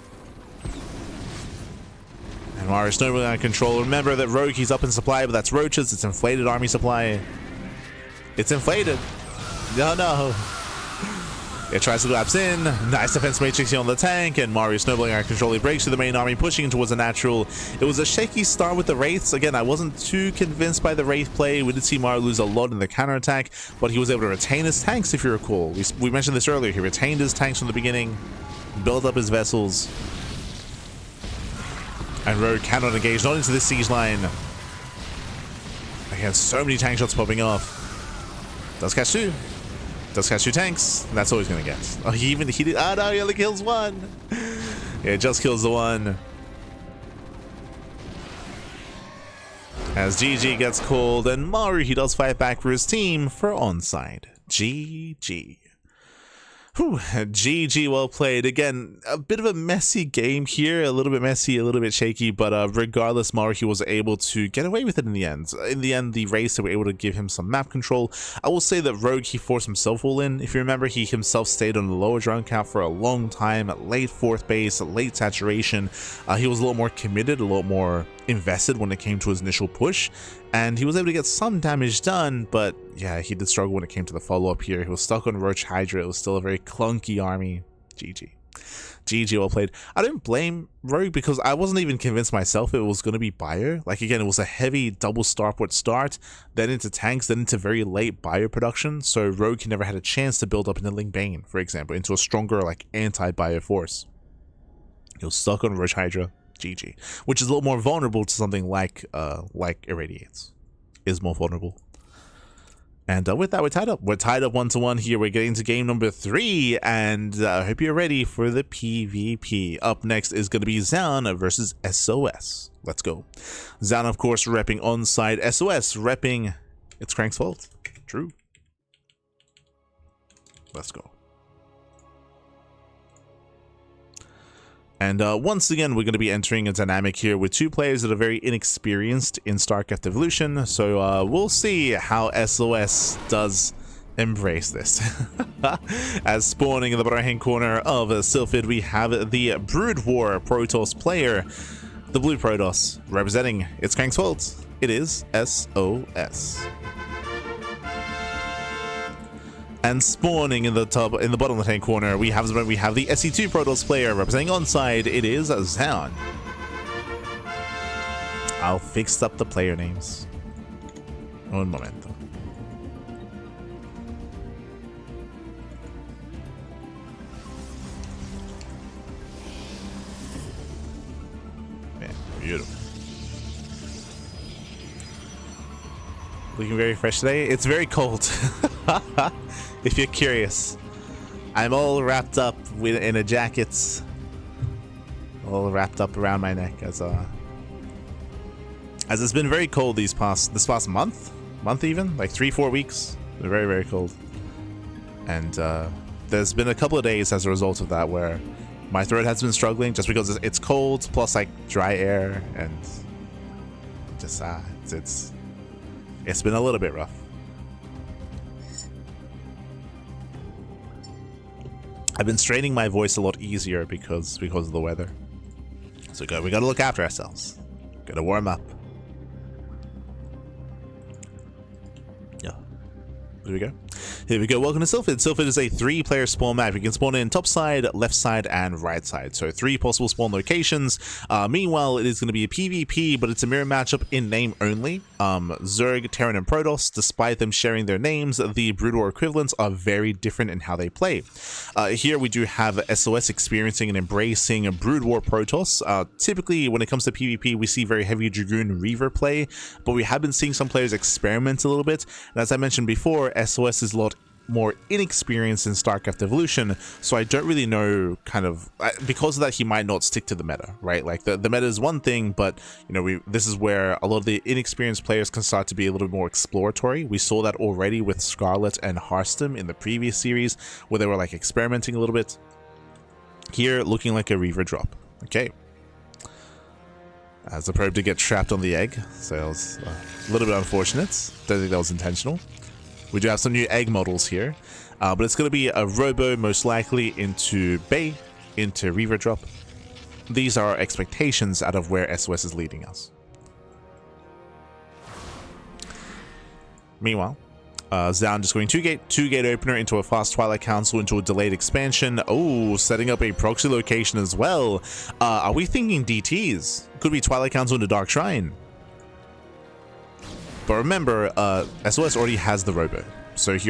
And Maru snowballing out of control. Remember that Rogue, he's up in supply, but that's roaches. It's inflated army supply. It's inflated. No, no. It tries to collapse in. Nice defense matrix here on the tank, and Maru snowballing out of control. He breaks through the main army, pushing towards a natural. It was a shaky start with the Wraiths. Again, I wasn't too convinced by the Wraith play. We did see Maru lose a lot in the counterattack, but he was able to retain his tanks, if you recall. We mentioned this earlier. He retained his tanks from the beginning, built up his vessels. And Rogue cannot engage, not into this siege line. Again, so many tank shots popping off. Does catch two. Does catch two tanks. And that's all he's going to get. Oh, he did. Oh no, he only kills one. Yeah, it just kills the one. As GG gets called, and Maru, he does fight back for his team for ONSYDE. GG. Whew, GG, well played. Again, a bit of a messy game here, a little bit messy, a little bit shaky, but regardless, Maru, he was able to get away with it in the end. In the end, the race, they were able to give him some map control. I will say that Rogue, he forced himself all in. If you remember, he himself stayed on the lower drone count for a long time, late 4th base, late saturation. He was a lot more committed, a lot more invested when it came to his initial push, and he was able to get some damage done, but yeah, he did struggle when it came to the follow-up here. He was stuck on Roach Hydra. It was still a very clunky army. GG. GG, well played. I don't blame Rogue because I wasn't even convinced myself it was going to be bio. Like, again, it was a heavy double starport start, then into tanks, then into very late bio production, so Rogue never had a chance to build up into Ling Bane, for example, into a stronger, like, anti-bio force. He was stuck on Roach Hydra. GG, which is a little more vulnerable to something like Irradiates. Is more vulnerable. And with that, we're tied up. We're tied up 1-1 here. We're getting to game number 3, and I hope you're ready for the PvP. Up next is going to be Zoun versus SOS. Let's go. Zoun, of course, repping ONSYDE. SOS repping it's Crank's fault. True. Let's go. And once again, we're going to be entering a dynamic here with two players that are very inexperienced in StarCraft Evolution. So we'll see how SOS does embrace this. As spawning in the bottom right hand corner of Sylphid, we have the Brood War Protoss player, the blue Protoss, representing it's Crank's fault. It is SOS. And spawning in the bottom left hand corner, we have the SE2 Protoss player representing ONSYDE. It is Zoun. I'll fix up the player names. Un momento. Man, beautiful. Looking very fresh today. It's very cold. If you're curious, I'm all wrapped up in a jacket, all wrapped up around my neck as it's been very cold this past month even, like 3-4 weeks. They're very, very cold, and there's been a couple of days as a result of that where my throat has been struggling just because it's cold, plus like dry air, and just it's been a little bit rough. I've been straining my voice a lot easier because of the weather. So we gotta look after ourselves. Gotta warm up. Yeah. Here we go. Here we go. Welcome to Sylphid. Sylphid is a 3-player spawn map. You can spawn in top side, left side, and right side. So 3 possible spawn locations. Meanwhile, it is going to be a PvP, but it's a mirror matchup in name only. Zerg, Terran, and Protoss, despite them sharing their names, the Brood War equivalents are very different in how they play. Here we do have SOS experiencing and embracing a Brood War Protoss. Typically, when it comes to PvP, we see very heavy Dragoon Reaver play, but we have been seeing some players experiment a little bit. And as I mentioned before, SOS is a lot more inexperienced in StarCraft Evolution, so I don't really know, because of that, he might not stick to the meta, right? Like the meta is one thing, but you know, this is where a lot of the inexperienced players can start to be a little bit more exploratory. We saw that already with Scarlet and Hearthstone in the previous series, where they were like experimenting a little bit. Here, looking like a Reaver drop. Okay. As the probe did get trapped on the egg, so it was a little bit unfortunate. Don't think that was intentional. We do have some new egg models here, but it's going to be a Robo, most likely into Bay, into Reaver drop. these are our expectations out of where SOS is leading us. Meanwhile, Zoun just going 2-gate opener into a fast Twilight Council into a delayed expansion. Oh, setting up a proxy location as well. Are we thinking DTs? Could be Twilight Council into Dark Shrine. But remember, SOS already has the Robo, so he's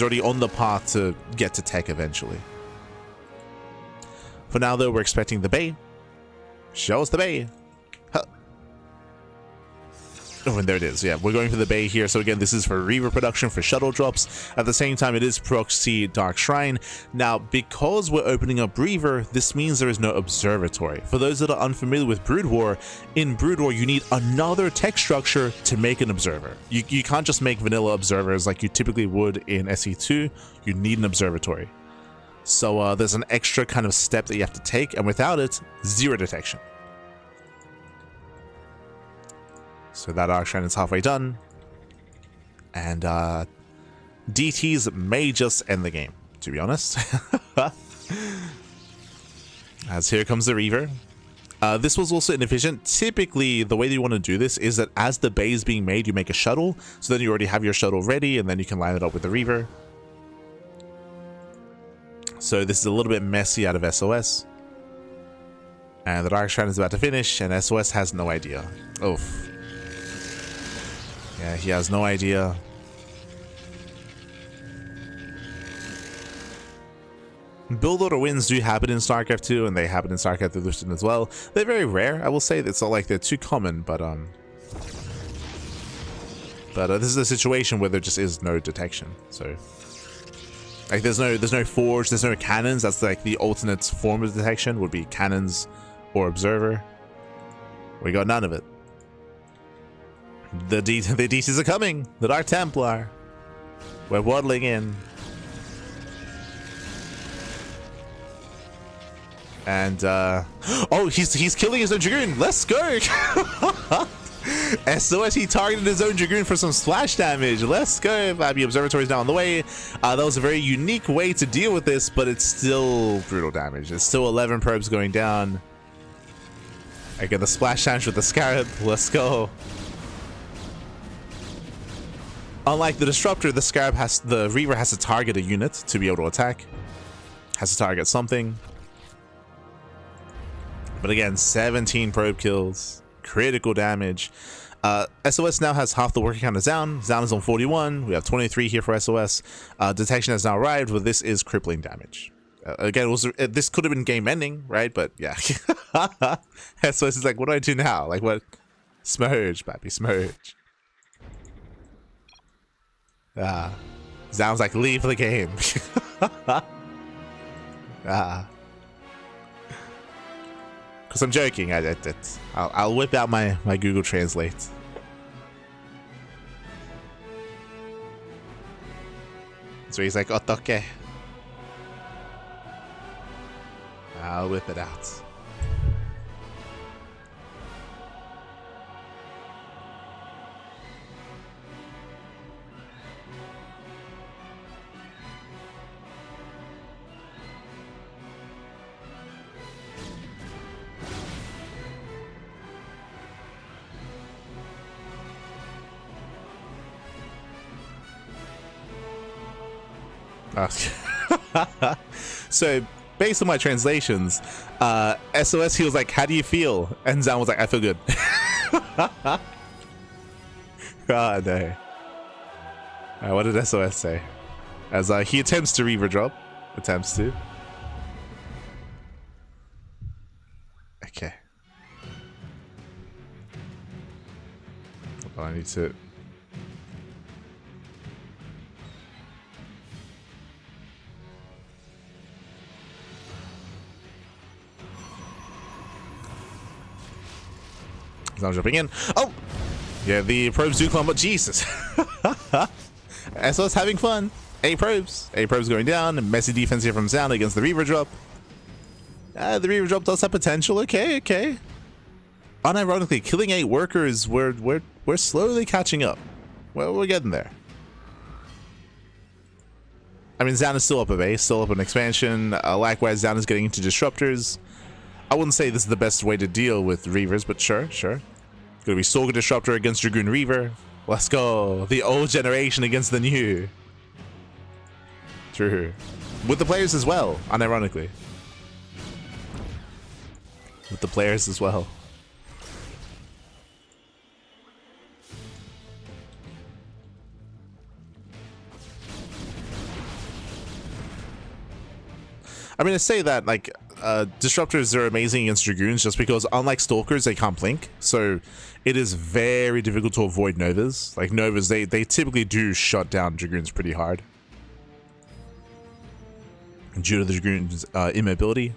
already on the path to get to tech eventually. For now, though, we're expecting the Bay. Show us the Bay. Huh. Oh, and there it is. Yeah, we're going for the Bay here. So again, this is for Reaver production for shuttle drops. At the same time, it is proxy Dark Shrine. Now, because we're opening up Reaver, this means there is no observatory. For those that are unfamiliar with Brood War, in Brood War, you need another tech structure to make an observer. You can't just make vanilla observers like you typically would in SE2. You need an observatory. So there's an extra kind of step that you have to take, and without it, zero detection. So that Dark Shrine is halfway done, and DTs may just end the game, to be honest. As here comes the Reaver. This was also inefficient. Typically, the way that you want to do this is that as the bay is being made, you make a shuttle, so then you already have your shuttle ready, and then you can line it up with the Reaver. So this is a little bit messy out of SOS. And the Dark Shrine is about to finish, and SOS has no idea. Oof. Yeah, he has no idea. Build order wins do happen in StarCraft 2, and they happen in StarCraft Evolution as well. They're very rare, I will say. It's not like they're too common, but this is a situation where there just is no detection. So, like, there's no forge, there's no cannons. That's like the alternate form of detection would be cannons or observer. We got none of it. The DCs are coming. The Dark Templar. We're waddling in. And oh, he's killing his own Dragoon. Let's go. SOS, he targeted his own Dragoon for some splash damage. Let's go. The observatory's now on the way. That was a very unique way to deal with this, but it's still brutal damage. It's still 11 probes going down. I get the splash damage with the Scarab. Let's go. Unlike the Disruptor, the Reaver has to target a unit to be able to attack. Has to target something. But again, 17 probe kills, critical damage. SOS now has half the working count of Zoun. Zoun is on 41. We have 23 here for SOS. Detection has now arrived, but this is crippling damage. Again, this could have been game ending, right? But yeah. SOS is like, what do I do now? Like, what? Smurge, baby, smurge. Zoun's like, leave the game. Because I'm joking. I'll whip out my Google Translate. So he's like, otoke. I'll whip it out. So based on my translations, SOS, he was like, how do you feel? And Zoun was like, I feel good. God, no. What did SOS say? As he attempts to Reaver drop. Attempts to. Okay. Well, I need to... I'm jumping in. Oh! Yeah, the probes do climb, but Jesus. SOS having fun. 8 probes. 8 probes going down. Messy defense here from Zoun against the Reaver drop. The Reaver drop does have potential. Okay. Unironically, killing 8 workers, we're slowly catching up. Well, we're getting there. I mean, Zoun is still up a base, still up an expansion. Likewise, Zoun is getting into disruptors. I wouldn't say this is the best way to deal with Reavers, but sure. Gonna be Stalker Disruptor against Dragoon Reaver. Let's go. The old generation against the new. True. With the players as well, unironically. With the players as well. I mean, I say that, like, Disruptors are amazing against Dragoons just because, unlike Stalkers, they can't blink. So, it is very difficult to avoid Novas. Like, Novas, they typically do shut down Dragoons pretty hard. Due to the Dragoon's immobility.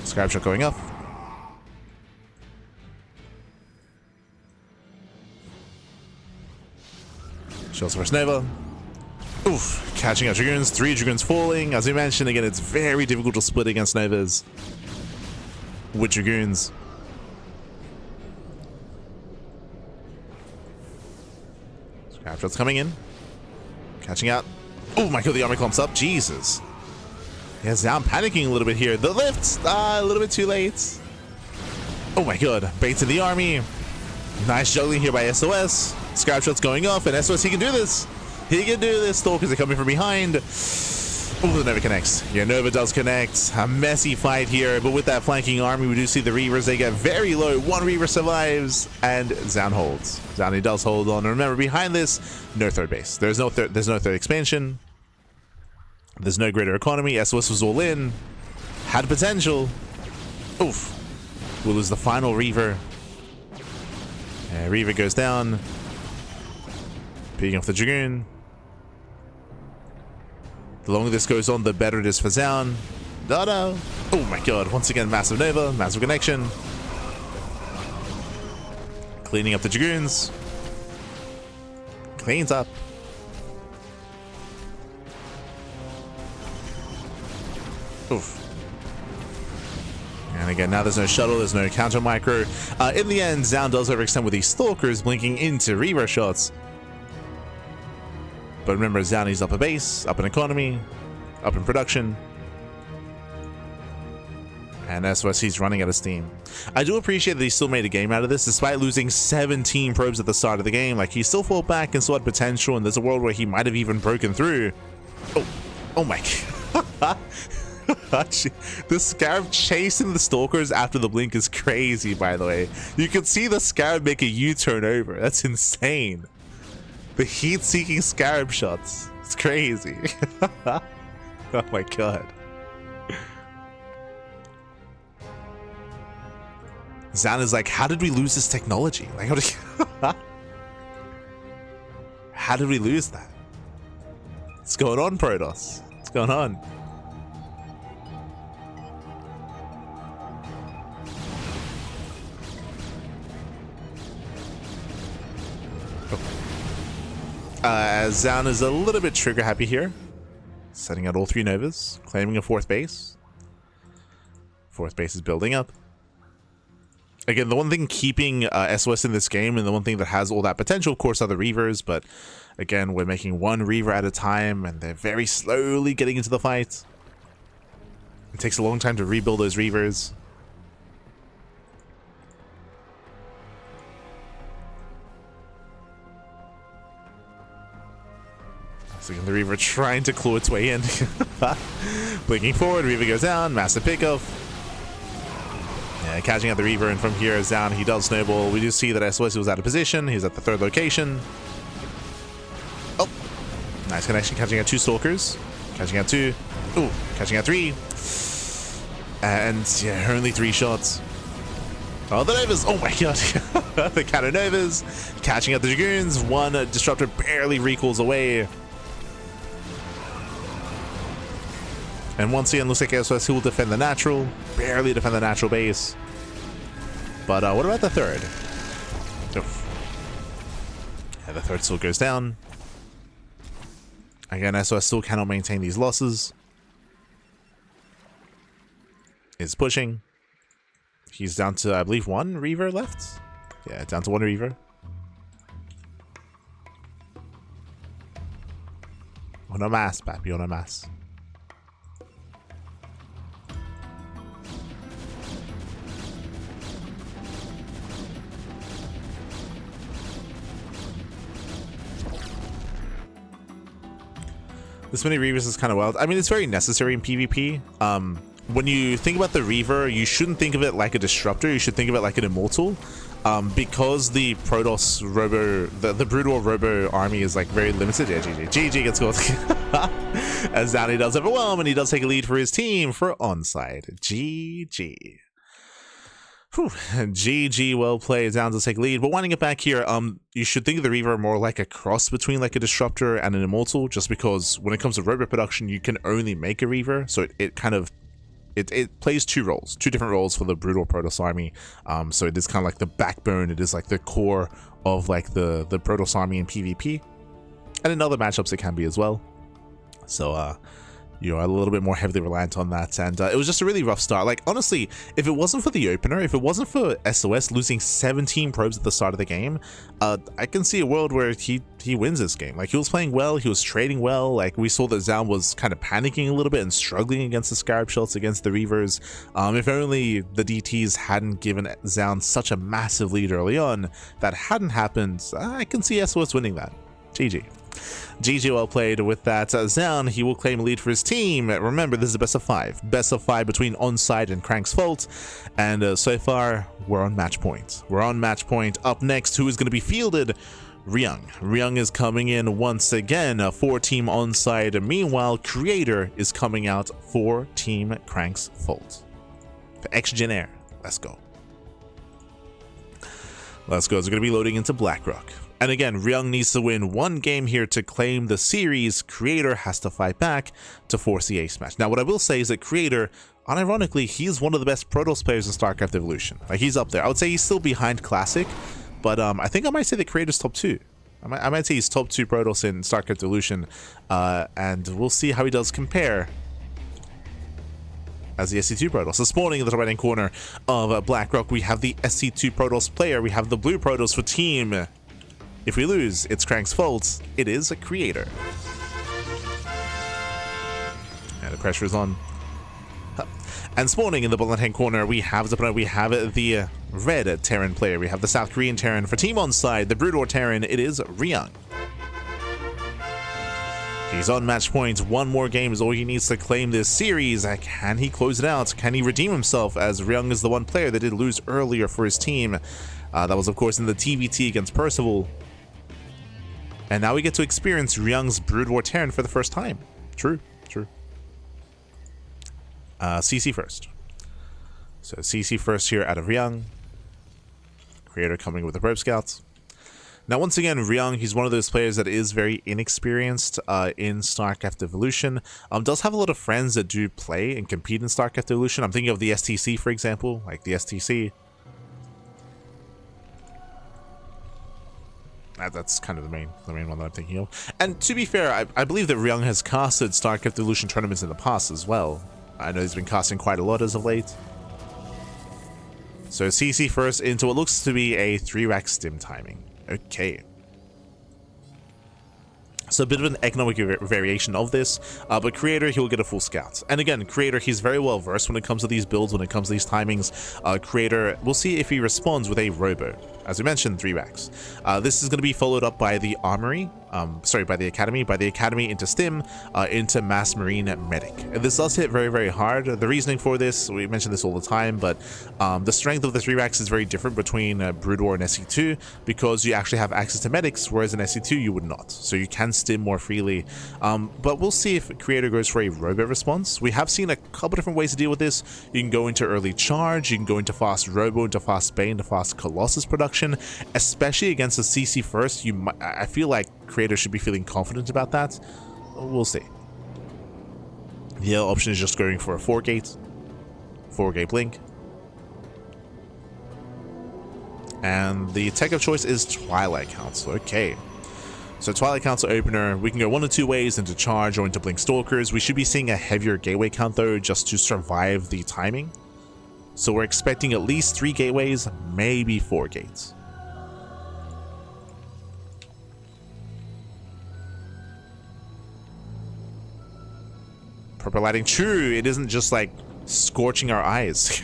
Scarab Shot going up. Shields versus Nova. Oof, catching out Dragoons. 3 Dragoons falling. As we mentioned, again, it's very difficult to split against Novas with Dragoons. Scrap Shots coming in. Catching out. Oh my god, the army clumps up. Jesus. Yeah, Zoun panicking a little bit here. The lift, a little bit too late. Oh my god, baits in the army. Nice juggling here by SOS. Scrap Shots going off, and SOS, he can do this. He can do this. Stalkers are coming from behind. Oh, the Nova connects. Yeah, Nova does connect. A messy fight here, but with that flanking army, we do see the Reavers. They get very low. 1 Reaver survives, and Zoun holds. Zoun, he does hold on. And remember, behind this, no third base. There's no third expansion. There's no greater economy. SOS was all in. Had potential. Oof. We'll lose the final Reaver. Reaver goes down. Peeking off the Dragoon. The longer this goes on, the better it is for Zoun. No. Oh my god. Once again, massive Nova. Massive connection. Cleaning up the Dragoons. Cleans up. Oof. And again, now there's no shuttle, there's no counter micro. In the end, Zoun does overextend with these Stalkers blinking into Reaver shots. But remember, Zoun is up a base, up in economy, up in production. And SOS, he's running out of steam. I do appreciate that he still made a game out of this, despite losing 17 probes at the start of the game. Like, he still fought back and still had potential, and there's a world where he might have even broken through. Oh my god. The Scarab chasing the Stalkers after the blink is crazy, by the way. You can see the Scarab make a U-turn over. That's insane. The heat-seeking Scarab shots. It's crazy. Oh my god. Zoun is like, how did we lose this technology? Like, how did we lose that? What's going on, Protoss? What's going on? As Zoun is a little bit trigger happy here. Setting out all 3 Novas, claiming a 4th base. 4th base is building up. Again, the one thing keeping SOS in this game, and the one thing that has all that potential, of course, are the Reavers, but again, we're making 1 Reaver at a time, and they're very slowly getting into the fight. It takes a long time to rebuild those Reavers. So the Reaver trying to claw its way in. Blinking forward, Reaver goes down, massive pickoff. Yeah, catching out the Reaver, and from here is down. He does snowball. We do see that SOS was out of position. He's at the 3rd location. Oh, nice connection. Catching out 2 Stalkers. Catching out 2. Ooh, catching out 3. And yeah, only 3 shots. Oh, the Novas. Oh my god. The counter Novas. Catching out the Dragoons. 1 Disruptor barely recalls away. And once again, looks like SOS, who will defend the natural. Barely defend the natural base. But what about the 3rd? Oof. Yeah, the 3rd still goes down. Again, SOS still cannot maintain these losses. Is pushing. He's down to, I believe, 1 Reaver left. Yeah, down to 1 Reaver. Una más, papi, una más. This many Reavers is kind of wild. I mean, it's very necessary in PvP. When you think about the Reaver, you shouldn't think of it like a disruptor. You should think of it like an immortal. Because the Protoss Robo, the Brutal Robo army is like very limited. Yeah, GG. GG gets called. As Zoun does overwhelm, and he does take a lead for his team for ONSYDE. GG. Whew. GG, well played. Zoun does take lead. But winding it back here, you should think of the Reaver more like a cross between like a disruptor and an immortal, just because when it comes to Robo production, you can only make a Reaver, so it kind of it plays two different roles for the Brutal Protoss army. So it is kind of like the backbone, it is like the core of like the Protoss army in PvP. And in other matchups it can be as well. So you are a little bit more heavily reliant on that, and it was just a really rough start. Like, honestly, if it wasn't for the opener, if it wasn't for SOS losing 17 probes at the start of the game, I can see a world where he wins this game. Like, he was playing well, he was trading well. Like, we saw that Zoun was kind of panicking a little bit and struggling against the Scarab shots, against the Reavers. If only the DTs hadn't given Zoun such a massive lead early on, that hadn't happened, I can see SOS winning that. GG. GG, well played with that. Zoun, he will claim a lead for his team. Remember, this is a best of 5. Best of 5 between ONSYDE and Crank's Fault. And so far, we're on match point. We're on match point. Up next, who is going to be fielded? Ryung. Ryung is coming in once again for Team ONSYDE. Meanwhile, Creator is coming out for Team Crank's Fault. For X-Gen Air. Let's go. Let's go. It's going to be loading into Blackrock. And again, Ryung needs to win one game here to claim the series. Creator has to fight back to force the ace match. Now, what I will say is that Creator, unironically, he's one of the best Protoss players in StarCraft Evolution. Like, he's up there. I would say he's still behind Classic, but I think I might say that Creator's top 2. I might say he's top 2 Protoss in StarCraft Evolution, and we'll see how he does compare as the SC2 Protoss. So spawning in the right-hand corner of Blackrock, we have the SC2 Protoss player. We have the blue Protoss for team. If we lose, it's Crank's fault. It is a Creator. And the pressure is on. And spawning in the bottom-hand corner, we have the red Terran player. We have the South Korean Terran for Team ONSYDE. The Brutal Terran, it is Ryung. He's on match point. One more game is all he needs to claim this series. Can he close it out? Can he redeem himself, as Ryung is the one player that did lose earlier for his team? That was, of course, in the TVT against Percival. And now we get to experience Ryung's Brood War Terran for the first time. True. CC first. So CC first here out of Ryung. Creator coming with the Probe Scouts. Now, once again, Ryung, he's one of those players that is very inexperienced in StarCraft Evolution. Does have a lot of friends that do play and compete in StarCraft Evolution. I'm thinking of the STC, for example, like the STC. That's kind of the main one that I'm thinking of. And to be fair, I believe that Ryung has casted StarCraft Evolution tournaments in the past as well. I know he's been casting quite a lot as of late. So CC first into what looks to be a 3-rack stim timing. Okay. So a bit of an economic variation of this, but Creator, he'll get a full scout. And again, Creator, he's very well versed when it comes to these builds, when it comes to these timings. Creator, we'll see if he responds with a Robo. As we mentioned, 3 racks. This is going to be followed up by the Armory, by the Academy into Stim, into Mass Marine Medic. And this does hit very, very hard. The reasoning for this, we mention this all the time, but the strength of the 3 racks is very different between Brood War and SC2, because you actually have access to medics, whereas in SC2 you would not. So you can Stim more freely. But we'll see if Creator goes for a Robo response. We have seen a couple different ways to deal with this. You can go into early charge, you can go into fast Robo, into fast Bane, into fast Colossus production. Especially against the CC first, I feel like Creator should be feeling confident about that. We'll see. The other option is just going for a 4-gate blink. And the tech of choice is Twilight Council. Okay. So Twilight Council opener, we can go one of 2 ways, into charge or into Blink Stalkers. We should be seeing a heavier gateway count though, just to survive the timing. So we're expecting at least 3 gateways, maybe 4 gates. proper lighting. True, it isn't just like scorching our eyes.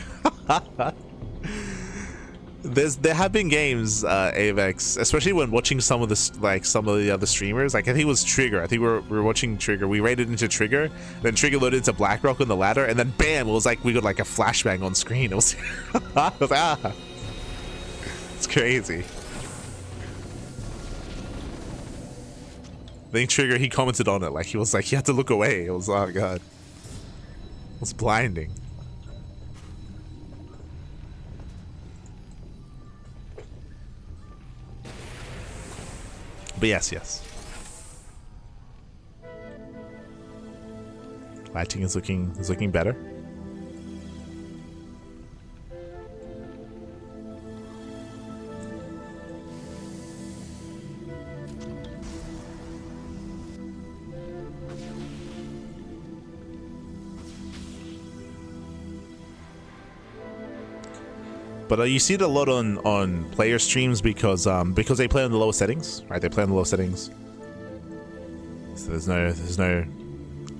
There have been games, Avex, especially when watching some of the other streamers. Like I think it was Trigger. I think we were watching Trigger. We raided into Trigger, then Trigger loaded into Blackrock on the ladder, and then bam! It was like we got like a flashbang on screen. It was, I was like, ah, it's crazy. I think Trigger, he commented on it, like he was like he had to look away. It was, oh god, it was blinding. But yes. Lighting is looking better. But you see it a lot on player streams because they play on the lower settings, right? They play on the lower settings, so there's no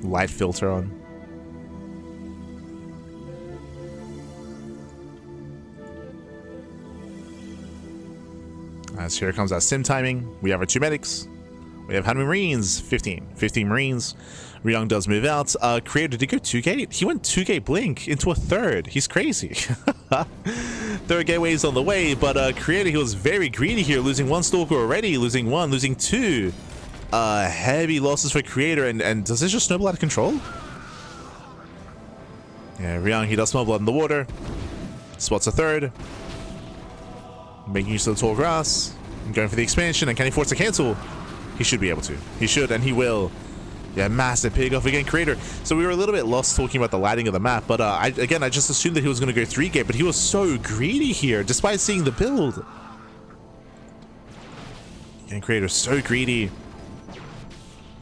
light filter on. As here comes our sim timing. We have our 2 medics. We have how many Marines? 15 Marines. Ryung does move out. Creator, did he go 2-gate? He went 2-gate blink into a 3rd. He's crazy. 3rd gateway is on the way, but Creator, he was very greedy here, losing 1 Stalker already, losing 1, losing 2. Heavy losses for Creator, and does this just snowball out of control? Yeah, Ryung, he does smell blood in the water. Spots a 3rd. Making use of the tall grass. Going for the expansion, and can he force a cancel? He should be able to. He should, and he will. Yeah, massive pig off again, Creator. So we were a little bit lost talking about the lighting of the map, but I just assumed that he was going to go 3-gate, but he was so greedy here, despite seeing the build. And Creator, so greedy.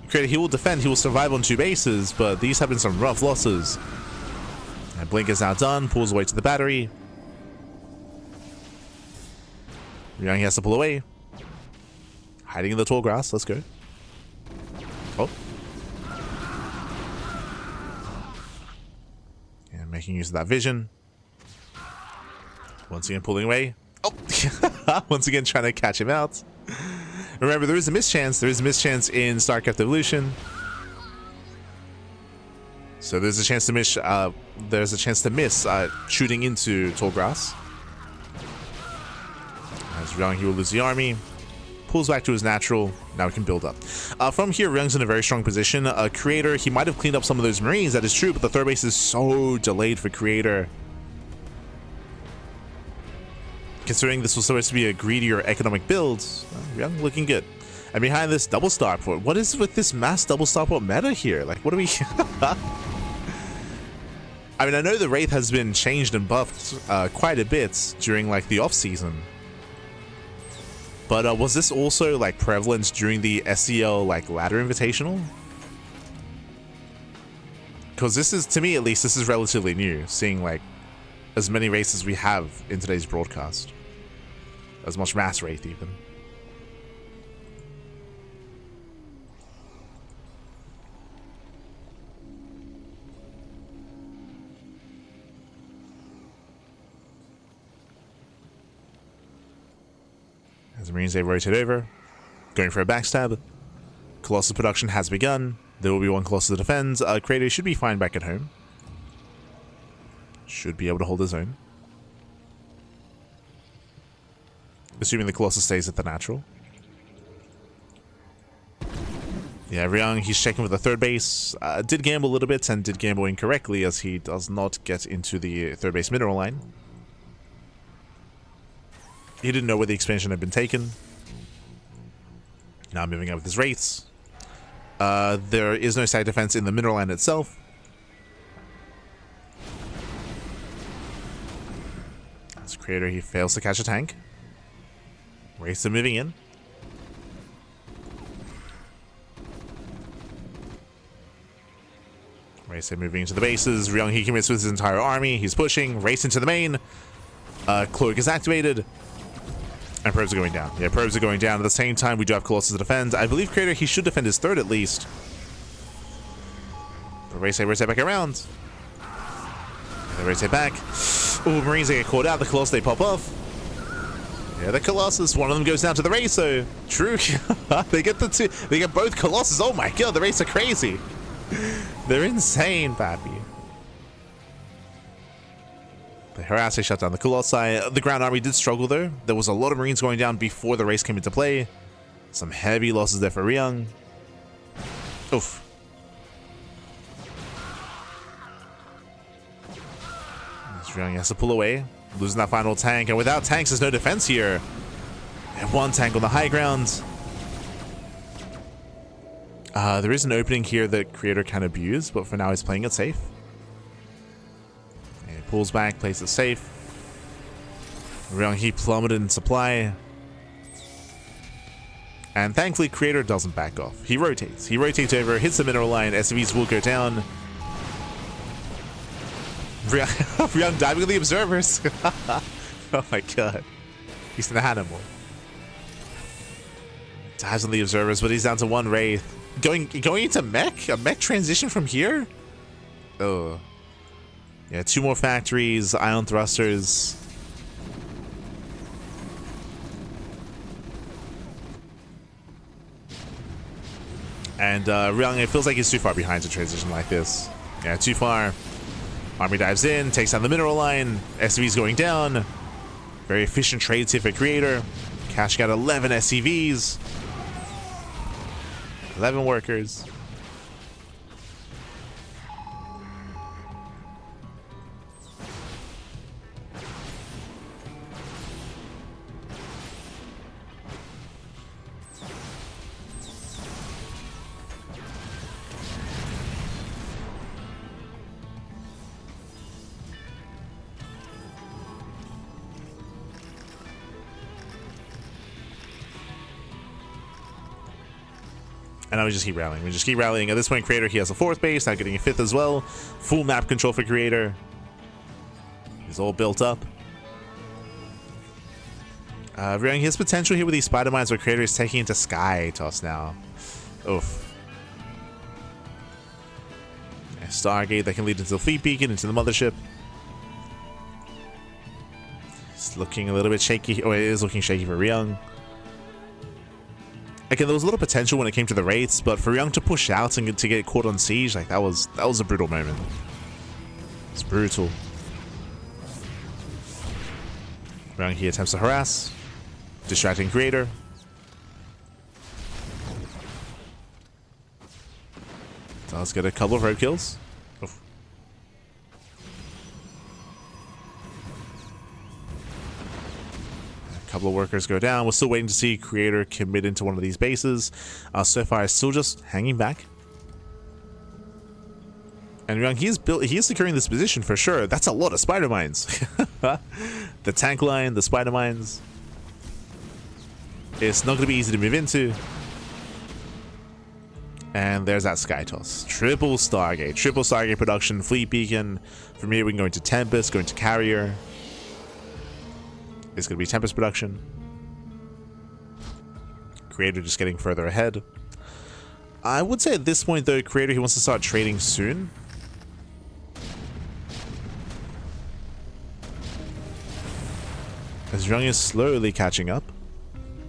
Creator, he will defend, he will survive on 2 bases, but these have been some rough losses. And Blink is now done, pulls away to the battery. Ryung has to pull away. Hiding in the tall grass, let's go. Oh. Making use of that vision. Once again pulling away. Oh! Once again trying to catch him out. Remember, there is a mischance. There is a mischance in StarCraft Evolution. So there's a chance to miss. There's a chance to miss shooting into tall grass. As Ryung, he will lose the army. Pulls back to his natural. Now we can build up. From here, Ryung's in a very strong position. Creator, he might have cleaned up some of those Marines. That is true, but the 3rd base is so delayed for Creator. Considering this was supposed to be a greedier economic build, Ryung looking good. And behind this, double starport. What is with this mass double starport meta here? Like, what are we... I mean, I know the Wraith has been changed and buffed quite a bit during, like, the off-season. But was this also like prevalent during the SEL like ladder invitational? Because this is, to me at least, this is relatively new, seeing like as many races we have in today's broadcast. As much mass wraith even. As the Marines, they rotate over, going for a backstab. Colossus production has begun. There will be 1 Colossus to defend. Creator should be fine back at home. Should be able to hold his own. Assuming the Colossus stays at the natural. Yeah, Ryung, he's checking with the 3rd base. Did gamble a little bit and did gamble incorrectly as he does not get into the 3rd base mineral line. He didn't know where the expansion had been taken. Now moving up with his wraiths. There is no side defense in the mineral line itself. As Creator, he fails to catch a tank. Wraiths are moving in. Wraiths are moving into the bases. Ryung, he commits with his entire army. He's pushing. Race into the main. Cloak is activated. And probes are going down. Yeah, probes are going down. At the same time, we do have Colossus to defend. I believe Creator, he should defend his 3rd at least. Rotate back around. And they rotate back. Ooh, Marines, they get caught out. The Colossus, they pop off. Yeah, the Colossus, one of them goes down to the Racer. True. They get the two. They get both Colossus. Oh my god, the Racer crazy. They're insane, pappy. The harass, they shut down the Colossi. The ground army did struggle though. There was a lot of Marines going down before the race came into play. Some heavy losses there for Ryung. Oof. Ryung has to pull away, losing that final tank, and without tanks there's no defense here. And one tank on the high ground. There is an opening here that Creator can abuse, but for now he's playing it safe. And he pulls back, plays it safe. Ryung, he plummeted in supply. And thankfully Creator doesn't back off. He rotates. He rotates over, hits the mineral line, SCVs will go down. Ryung diving with the observers. Oh my god. He's an animal. Dives on the observers, but he's down to one Wraith. Going into mech? A mech transition from here? Oh. Yeah, 2 more factories, ion thrusters. And Ryung, it feels like he's too far behind to transition like this. Yeah, too far. Army dives in, takes down the mineral line. SCV's going down. Very efficient trades here for Creator. Cash got 11 SCVs. 11 workers. And now we just keep rallying. We just keep rallying. At this point, Creator, he has a 4th base, now getting a 5th as well. Full map control for Creator. He's all built up. Ryung, he has potential here with these spider mines where Creator is taking into Sky Toss now. Oof. Yeah, Stargate that can lead into the Fleet Beacon, into the Mothership. It's looking a little bit shaky. Oh, it is looking shaky for Ryung. Again, there was a little potential when it came to the Wraiths, but for Ryung to push out and to get caught on siege, like that was a brutal moment. It's brutal. Ryung here attempts to harass, distracting Creator. Does get a couple of road kills. Oof. A couple of workers go down. We're still waiting to see Creator commit into one of these bases. So far, it's still just hanging back. And Ryung, he is securing this position for sure. That's a lot of spider mines. The tank line, the spider mines. It's not going to be easy to move into. And there's that Sky Toss. Triple Stargate production, Fleet Beacon. From here we can go into Tempest, go into Carrier. It's going to be Tempest production. Creator just getting further ahead. I would say at this point though, Creator, he wants to start trading soon. As Ryung is slowly catching up.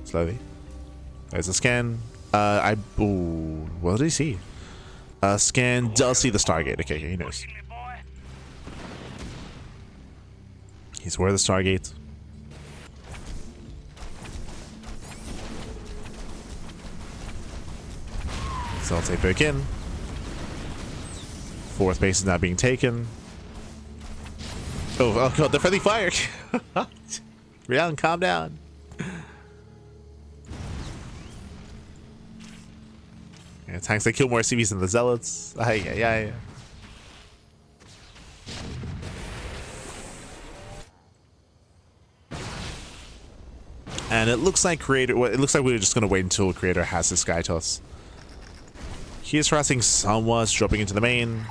Slowly. There's a scan. Ooh, what did he see? Scan does see the Stargate. Okay, he knows. He's aware of the Stargate. So I'll take back in. 4th base is now being taken. Oh god, the friendly fire! Ryung, calm down. Yeah, tanks that kill more CVs than the Zealots. Ay. And it looks like Creator. Well, it looks like we're just gonna wait until Creator has his Sky Toss. He is harassing somewhat, dropping into the main,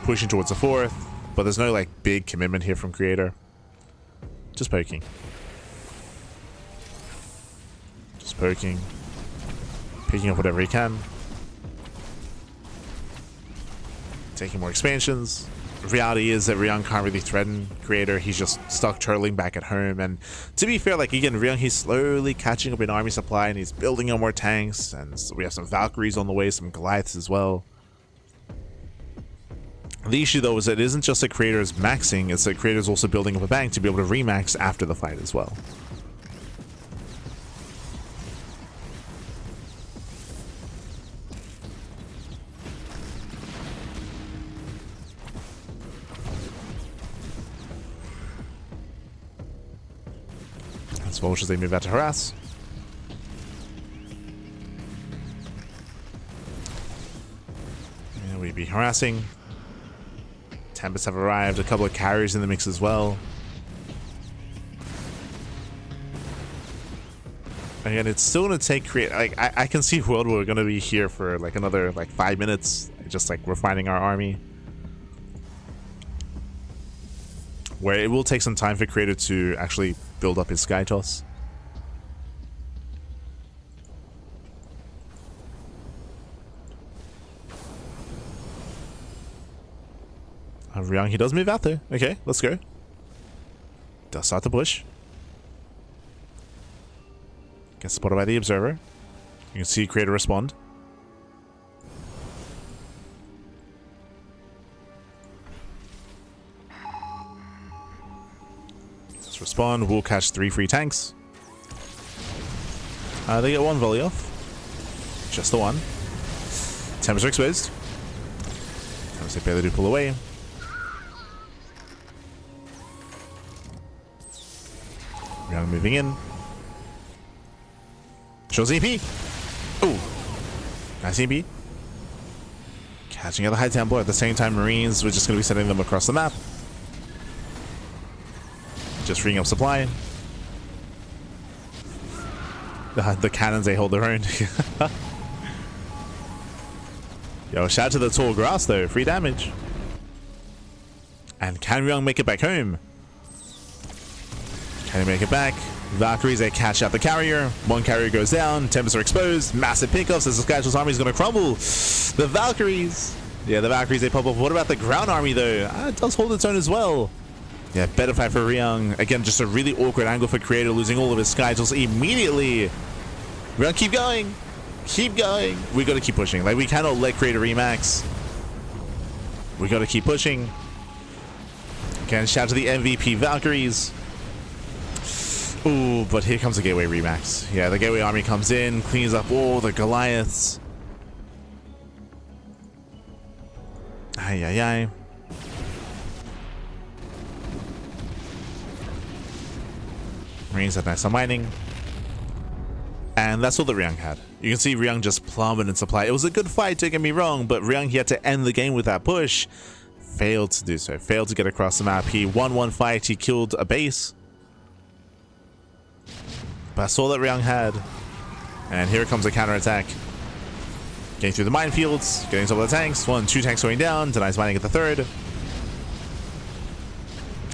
pushing towards the 4th, but there's no like big commitment here from Creator. Just poking. Just poking. Picking up whatever he can. taking more expansions. Reality is that Ryung can't really threaten Creator. He's just stuck turtling back at home. And to be fair, like again, Ryung, he's slowly catching up in army supply and he's building on more tanks. And so we have some Valkyries on the way, some Goliaths as well. The issue though is that it isn't just that Creator's maxing, it's that Creator's also building up a bank to be able to remax after the fight as well. As well as they move out to harass. And we'd be harassing. Tempests have arrived, a couple of carriers in the mix as well. Again, it's still gonna take like I can see World War gonna be here for like another like 5 minutes, just like refining our army. Where it will take some time for Creator to actually build up his Sky Toss. Ryung, he does move out there. Okay, let's go. Does start to push. Gets spotted by the Observer. You can see Creator respond. Let's respond. We'll catch 3 free tanks. They get 1 volley off. Just the 1. Temps are exposed. Temps they barely do pull away. Ryung moving in. Shows EP. Oh, nice EP. Catching out the high tempo at the same time. Marines, we're just going to be sending them across the map. Just freeing up supply. The cannons, they hold their own. Yo, shout out to the tall grass though. Free damage. And can Ryung make it back home? Can he make it back? Valkyries, they catch out the carrier. 1 carrier goes down. Tempests are exposed. Massive pickups as the Skytoss army is going to crumble. The Valkyries. Yeah, the Valkyries, they pop off. What about the ground army, though? It does hold its own as well. Yeah, better fight for Ryung. Again, just a really awkward angle for Creator, losing all of his Skytoss immediately. Ryung, keep going. Keep going. We got to keep pushing. Like, we cannot let Creator remax. We got to keep pushing. Again, shout out to the MVP Valkyries. Ooh, but here comes the Gateway Remax. Yeah, the Gateway army comes in, cleans up all the Goliaths. Ay, ay, ay. Marines have nice on mining. And that's all that Ryung had. You can see Ryung just plummeted in supply. It was a good fight, don't get me wrong, but Ryung, he had to end the game with that push. Failed to do so. Failed to get across the map. He won 1 fight. He killed a base. But that's all that Ryung had. And here comes a counterattack. Getting through the minefields, getting some of the tanks. 1, 2 tanks going down, denies mining at the 3rd.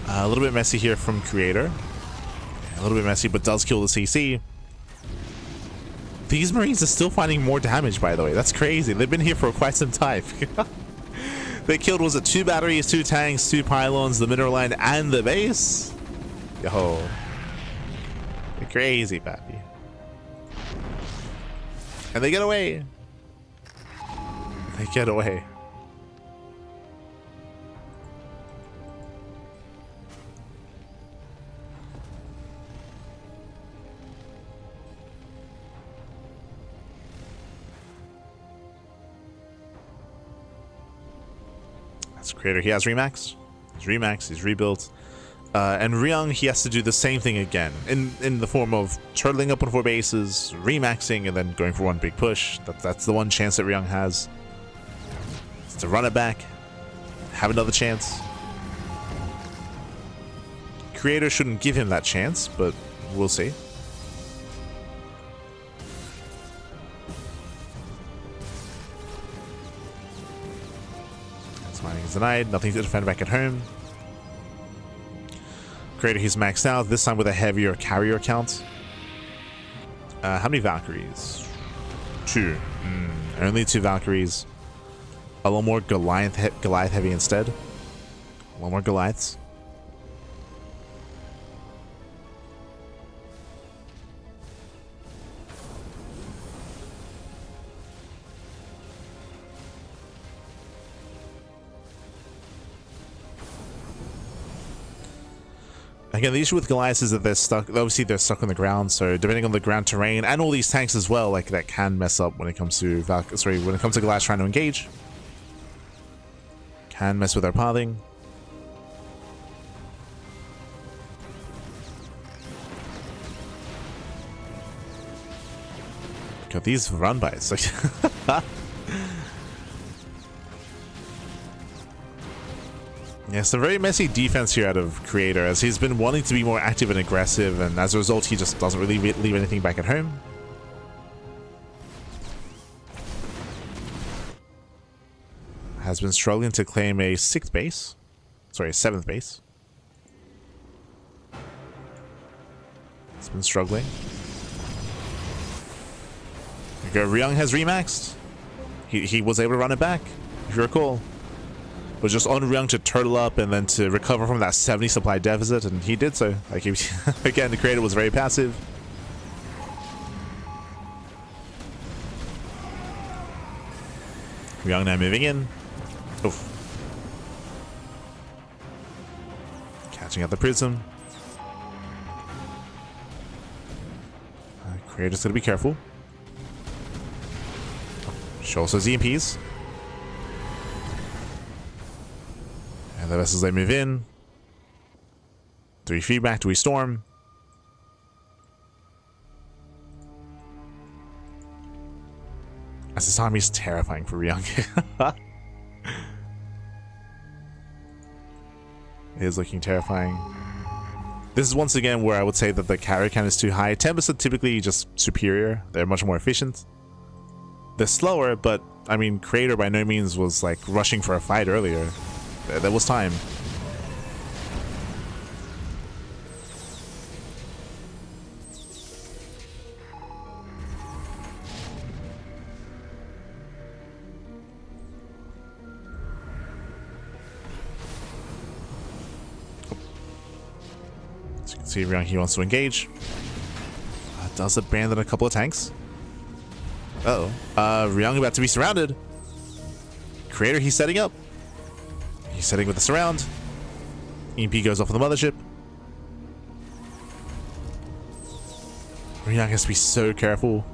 A little bit messy here from Creator. A little bit messy, but does kill the CC. These Marines are still finding more damage, by the way. That's crazy. They've been here for quite some time. They killed, was it 2 batteries, 2 tanks, 2 pylons, the mineral line, and the base? Yo. Crazy, pappy. And they get away. They get away. That's Creator. He has Remax. He's Remax. He's rebuilt. And Ryung, he has to do the same thing again in the form of turtling up on 4 bases, remaxing, and then going for 1 big push. That's the one chance that Ryung has. It's to run it back, have another chance. Creator shouldn't give him that chance, but we'll see. That's mining is denied. Nothing to defend back at home. Creator, he's maxed out, this time with a heavier carrier count. How many Valkyries? 2. Only 2 Valkyries. A little more Goliath heavy instead. A little more Goliaths. Again, the issue with Goliaths is that they're stuck. Obviously, they're stuck on the ground. So depending on the ground terrain and all these tanks as well, like that can mess up when it comes to when it comes to Goliaths trying to engage. Can mess with our pathing. God, these run bys. Like yeah, it's a very messy defense here out of Creator, as he's been wanting to be more active and aggressive, and as a result, he just doesn't really leave anything back at home. Has been struggling to claim a 6th base. Sorry, a 7th base. It's been struggling. There you go, Ryung has remaxed. He was able to run it back, if you recall. Was just on Ryung to turtle up and then to recover from that 70 supply deficit, and he did so. Like he, again, the Creator was very passive. Ryung now moving in. Oof. Catching out the prism. Creator's gonna be careful. Show us those EMPs. And the vessels they move in. 3 feedback, 3 storm. As this army is terrifying for Ryung. It is looking terrifying. This is once again where I would say that the carry count is too high. Tempest are typically just superior. They're much more efficient. They're slower, but I mean, Creator by no means was like rushing for a fight earlier. There was time. As you can see, Ryung, he wants to engage. Does abandon a couple of tanks. Uh-oh. Ryung about to be surrounded. Creator, he's setting up. He's setting with the surround. EMP goes off on the mothership. Ryung has to be so careful.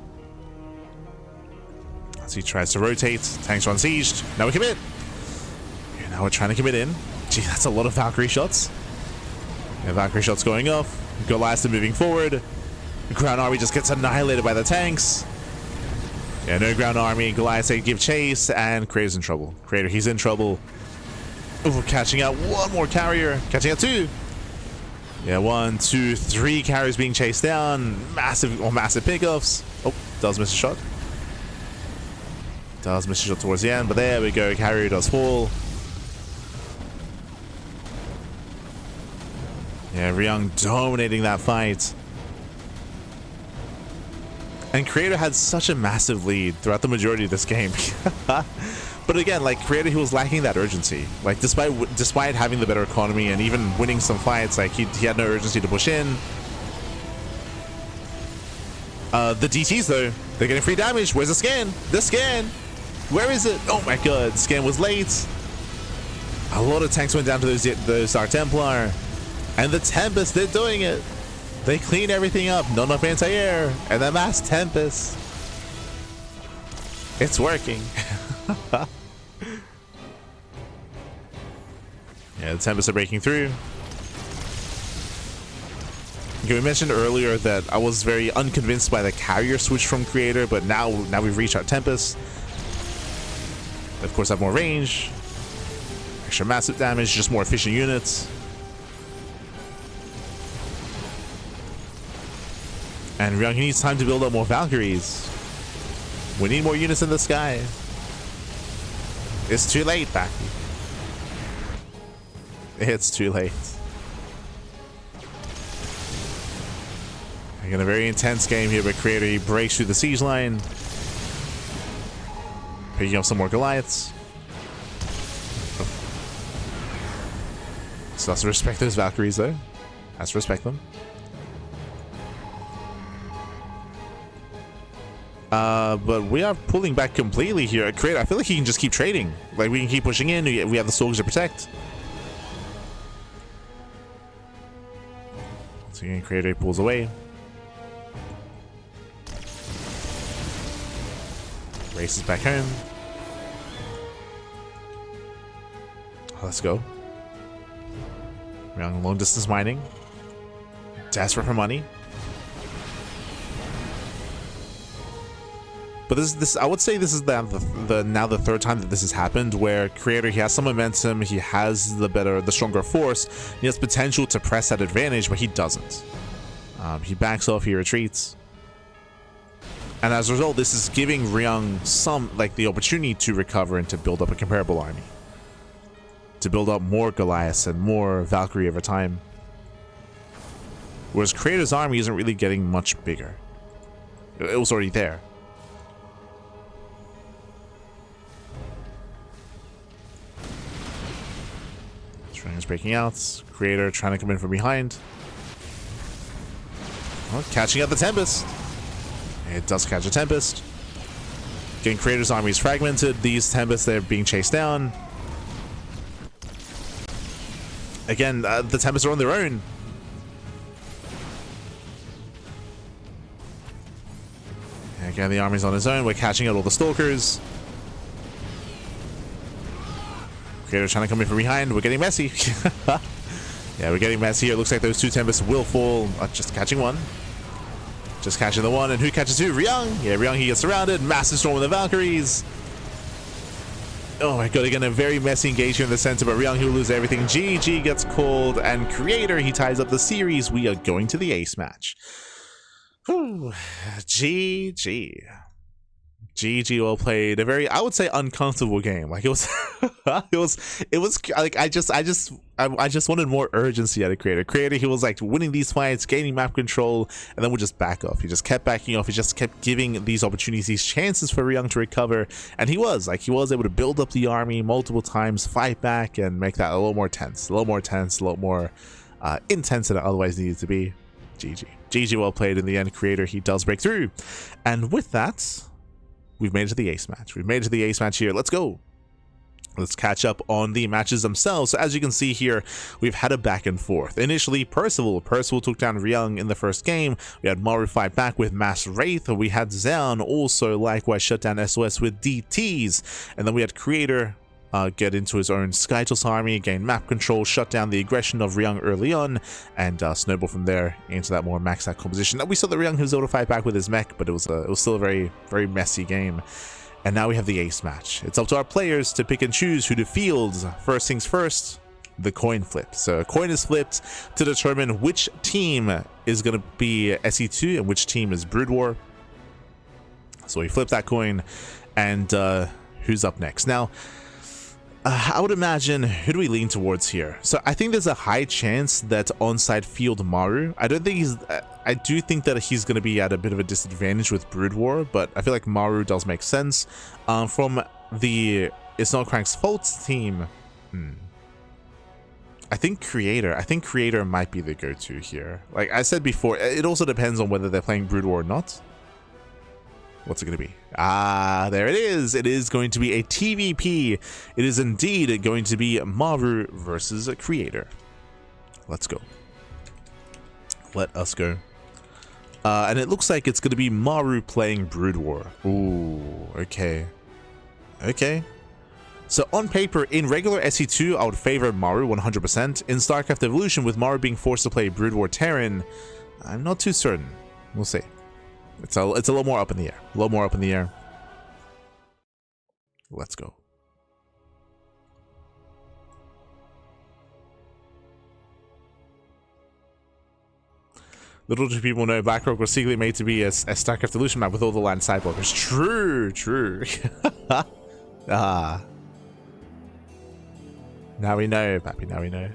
As he tries to rotate. Tanks are unsieged. Now we commit. Okay, now we're trying to commit in. Gee, that's a lot of Valkyrie shots. Yeah, Valkyrie shots going off. Goliaths are moving forward. The ground army just gets annihilated by the tanks. Yeah, no ground army. Goliaths, they give chase, and Creator's in trouble. Creator, he's in trouble. Oh, catching out one more carrier. Catching out 2. Yeah, 1, 2, 3 carriers being chased down. Massive pickoffs. Oh, does miss a shot. Does miss a shot towards the end, but there we go. Carrier does fall. Yeah, Ryung dominating that fight. And Creator had such a massive lead throughout the majority of this game. But again, like Creator, he was lacking that urgency. Like despite having the better economy and even winning some fights, like he had no urgency to push in. The DTs though, they're getting free damage. Where's the scan? The scan! Where is it? Oh my god, the scan was late. A lot of tanks went down to those Dark Templar. And the Tempest, they're doing it. They clean everything up. Not enough anti-air. And the mass Tempest. It's working. Yeah, the Tempests are breaking through. Okay, we mentioned earlier that I was very unconvinced by the carrier switch from Creator, but now we've reached our Tempest. Of course, have more range. Extra massive damage, just more efficient units. And Ryung, he needs time to build up more Valkyries. We need more units in the sky. It's too late, Becky. It's too late. I got a very intense game here, but Creator, he breaks through the siege line. Picking up some more Goliaths. So has to respect those Valkyries though. Has to respect them. But we are pulling back completely here at Creator. I feel like he can just keep trading. Like, we can keep pushing in. We have the Stalkers to protect. So again, Creator pulls away. Races back home. Let's go. Ryung long distance mining. Desperate for money. But this I would say this is now the third time that this has happened, where Creator, he has some momentum, he has the stronger force, he has potential to press that advantage, but he doesn't. He backs off, he retreats. And as a result, this is giving Ryung the opportunity to recover and to build up a comparable army. To build up more Goliaths and more Valkyrie over time. Whereas Creator's army isn't really getting much bigger. It was already there. Ryung is breaking out. Creator trying to come in from behind. Well, catching out the Tempest. It does catch a Tempest. Again, Creator's army is fragmented. These Tempests, they're being chased down. Again, the Tempests are on their own. Again, the army's on its own. We're catching out all the Stalkers. Creator trying to come in from behind. We're getting messy. Yeah, we're getting messy here. It looks like those two Tempests will fall. Just catching one. Just catching the one. And who catches who? Ryung. Yeah, Ryung, he gets surrounded. Massive storm with the Valkyries. Oh my god, again, a very messy engagement in the center, but Ryung, he'll lose everything. GG gets called, and Creator, he ties up the series. We are going to the ace match. Whew. GG. GG well played. A very, I would say, uncomfortable game. Like, it was it was like I just wanted more urgency out of Creator. Creator, he was like winning these fights, gaining map control, and then would just back off. He just kept backing off. He just kept giving these opportunities, these chances for Ryung to recover, and he was able to build up the army multiple times, fight back, and make that a little more tense, a lot more intense than it otherwise needed to be. GG well played. In the end, Creator, he does break through, and with that, we've made it to the ace match. We've made it to the ace match here. Let's go. Let's catch up on the matches themselves. So as you can see here, we've had a back and forth. Initially, Percival took down Ryung in the first game. We had Maru fight back with Mass Wraith. We had Zoun also likewise shut down SOS with DTs. And then we had Creator get into his own Skytos army, gain map control, shut down the aggression of Ryung early on, and snowball from there into that more maxed out composition. That we saw that Ryung was able to fight back with his mech, but it was still a very, very messy game. And now we have the ace match. It's up to our players to pick and choose who to field. First things first, the coin flip. So a coin is flipped to determine which team is going to be SE2 and which team is Brood War. So we flip that coin, and who's up next? Now, I would imagine, who do we lean towards here? So I think there's a high chance that ONSYDE field Maru. I do think that he's going to be at a bit of a disadvantage with Brood War, but I feel like Maru does make sense. From the It's Not Crank's Fault team, I think Creator might be the go-to here. Like I said before, it also depends on whether they're playing Brood War or not. What's it going to be? Ah, there it is. It is going to be a TVP. It is indeed going to be Maru versus Creator. Let's go. Let us go. And it looks like it's going to be Maru playing Brood War. Ooh, okay. Okay. So on paper, in regular SE2, I would favor Maru 100%. In StarCraft Evolution, with Maru being forced to play Brood War Terran, I'm not too certain. We'll see. It's a little more up in the air. A little more up in the air. Let's go. Little do people know, Blackrock was secretly made to be a StarCraft Evolution map with all the land sidewalkers. True, true. Ah. Now we know, Pappy, now we know.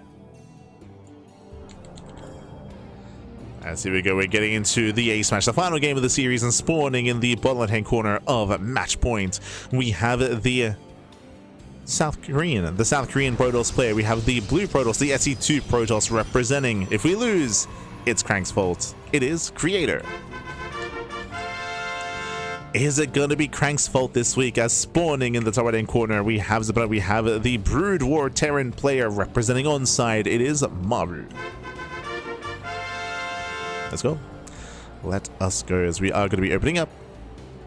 As here we go, we're getting into the ace match, the final game of the series, and spawning in the bottom left-hand corner of match point, we have the South Korean. The South Korean Protoss player. We have the blue Protoss, the SE2 Protoss representing. If we lose, it's Crank's fault. It is Creator. Is it going to be Crank's fault this week? As spawning in the top right-hand corner, we have the Brood War Terran player representing ONSYDE. It is Maru. Let's go. Let us go, as we are going to be opening up.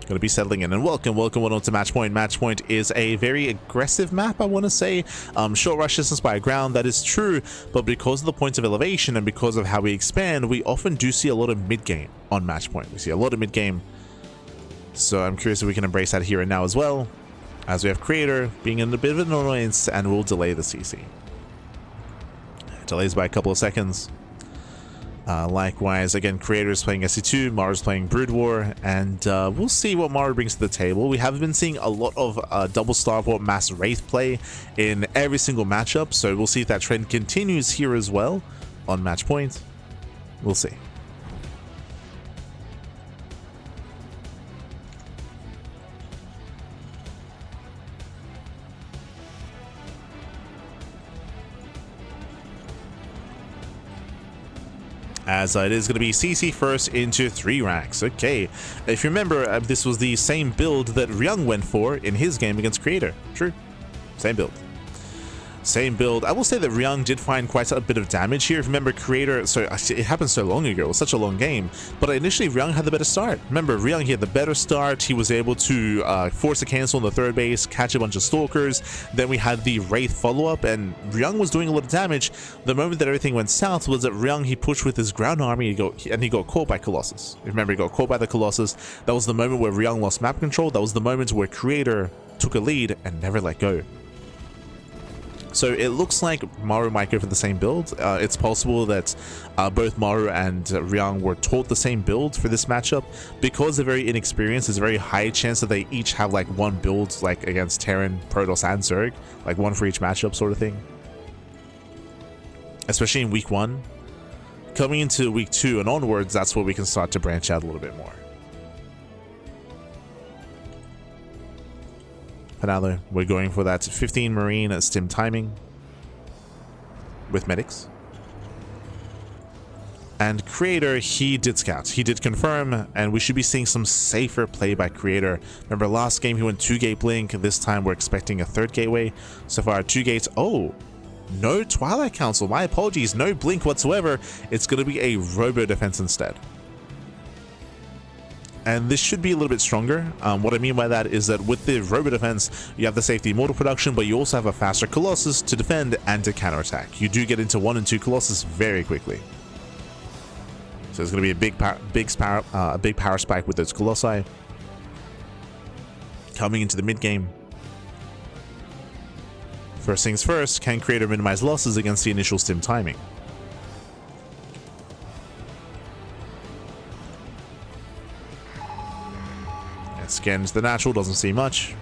Going to be settling in, and welcome on to Match Point. Match Point is a very aggressive map, I want to say. Short rush distance by ground, that is true, but because of the points of elevation and because of how we expand, we often do see a lot of mid-game on Match Point. We see a lot of mid-game. So I'm curious if we can embrace that here and now as well, as we have Creator being in a bit of an annoyance, and we'll delay the CC. Delays by a couple of seconds. Likewise, again, Creator is playing SE2, Maru's playing Brood War, and we'll see what Maru brings to the table. We have been seeing a lot of double Starport Mass Wraith play in every single matchup, so we'll see if that trend continues here as well on Match Point. We'll see. As it is going to be CC first into 3 racks. Okay, if you remember, this was the same build that Ryung went for in his game against Creator. True, same build. Same build. I will say that Ryung did find quite a bit of damage here. If you remember, Creator, so it happened so long ago, it was such a long game, but initially Ryung had the better start. Remember, Ryung, he had the better start. He was able to force a cancel on the third base, catch a bunch of Stalkers. Then we had the Wraith follow-up, and Ryung was doing a lot of damage. The moment that everything went south was that Ryung, he pushed with his ground army, and he got caught by Colossus. If you remember, he got caught by the Colossus. That was the moment where Ryung lost map control. That was the moment where Creator took a lead and never let go. So it looks like Maru might go for the same build. It's possible that both Maru and Ryung were taught the same build for this matchup. Because they're very inexperienced, there's a very high chance that they each have like one build, like against Terran, Protoss, and Zerg, like one for each matchup sort of thing. Especially in week 1. Coming into week 2 and onwards, that's where we can start to branch out a little bit more. For now though, we're going for that 15 Marine stim timing with medics. And Creator, he did scout, he did confirm, and we should be seeing some safer play by Creator. Remember last game he went 2-gate blink, this time we're expecting a 3rd gateway. So far 2 gates, oh, no Twilight Council, my apologies, no blink whatsoever. It's going to be a robo defense instead. And this should be a little bit stronger. What I mean by that is that with the Robo Defense, you have the safety immortal production, but you also have a faster Colossus to defend and to counterattack. You do get into 1 and 2 Colossus very quickly. So there's going to be a big power spike with those Colossi. Coming into the mid game. First things first, can Creator minimize losses against the initial stim timing? Scans the natural, doesn't see much.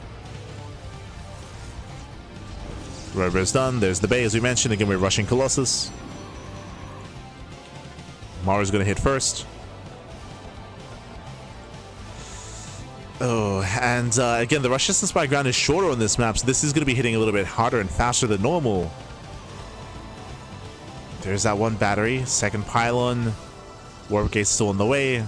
Robo's done. There's the Bay, as we mentioned. Again, we're rushing Colossus. Maru's going to hit first. Oh, and again, the rush distance by ground is shorter on this map, so this is going to be hitting a little bit harder and faster than normal. There's that one battery. Second pylon. Warp gate's still on the way.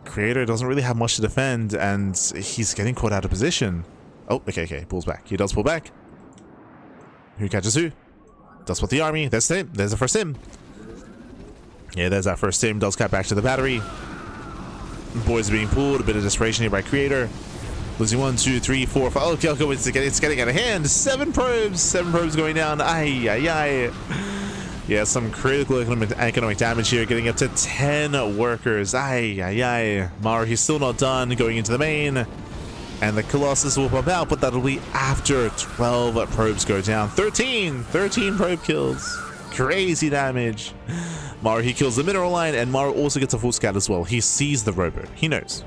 Creator doesn't really have much to defend, and he's getting caught out of position. Oh, okay, pulls back. He does pull back. Who catches who? Does spot the army. There's him. There's the first him. Yeah, there's that first him. Does cut back to the battery. Boys being pulled. A bit of desperation here by Creator. Losing 1, 2, 3, 4, 5. Okay, it's getting out of hand. 7 probes. 7 probes going down. Ay. Yeah, some critical economic damage here, getting up to 10 workers. Ay. Maru, he's still not done, going into the main. And the Colossus will pop out, but that'll be after 12 probes go down. 13 probe kills. Crazy damage. Maru, he kills the mineral line, and Maru also gets a full scout as well. He sees the robo. He knows.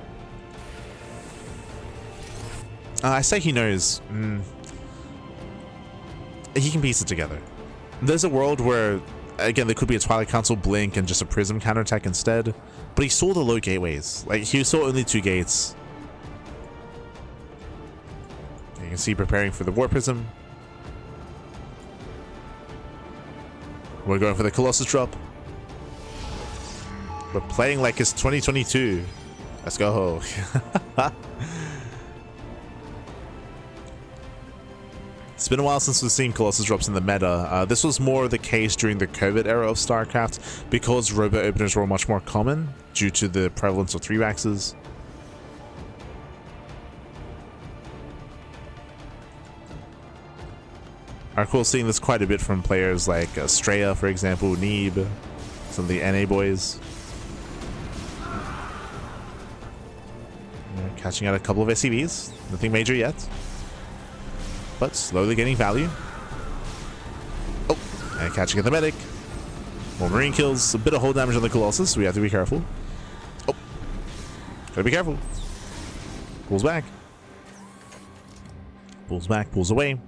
I say he knows. He can piece it together. There's a world where, again, there could be a Twilight Council blink and just a Prism counterattack instead. But he saw the low gateways. Like, he saw only 2 gates. You can can see preparing for the War Prism. We're going for the Colossus drop. We're playing like it's 2022. Let's go. It's been a while since we've seen Colossus drops in the meta. This was more the case during the COVID era of StarCraft because robot openers were much more common due to the prevalence of 3-maxes. I recall seeing this quite a bit from players like Straya, for example, Neeb, some of the NA boys. They're catching out a couple of SCVs, nothing major yet, but slowly getting value. Oh, and catching at the medic. More marine kills, a bit of hold damage on the Colossus, so we have to be careful. Oh, gotta be careful. Pulls back. Pulls back, pulls away.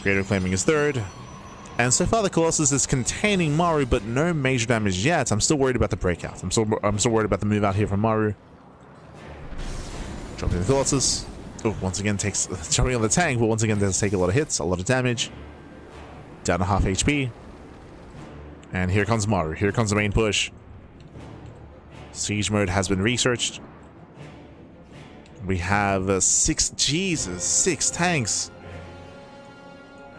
Creator claiming his third. And so far the Colossus is containing Maru, but no major damage yet. I'm still worried about the breakout. I'm still worried about the move out here from Maru. Dropping the Colossus. Oh, once again takes jumping on the tank, but once again does take a lot of hits, a lot of damage. Down to half HP. And here comes Maru. Here comes the main push. Siege mode has been researched. We have 6 tanks.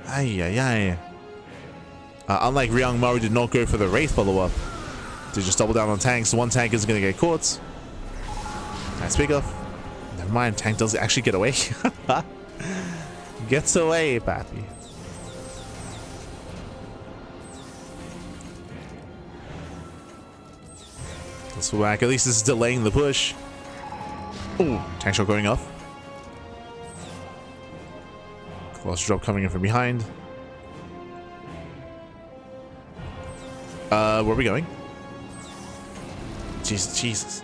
Ay. Unlike Ryung, Maru did not go for the Wraith follow-up. To just double down on tanks. One tank is going to get caught. Nice pickoff. Never mind, tank does actually get away. Gets away, Pappy. Let's go back. At least this is delaying the push. Oh, tank shot going off. Colossus drop coming in from behind. Where are we going? Jesus.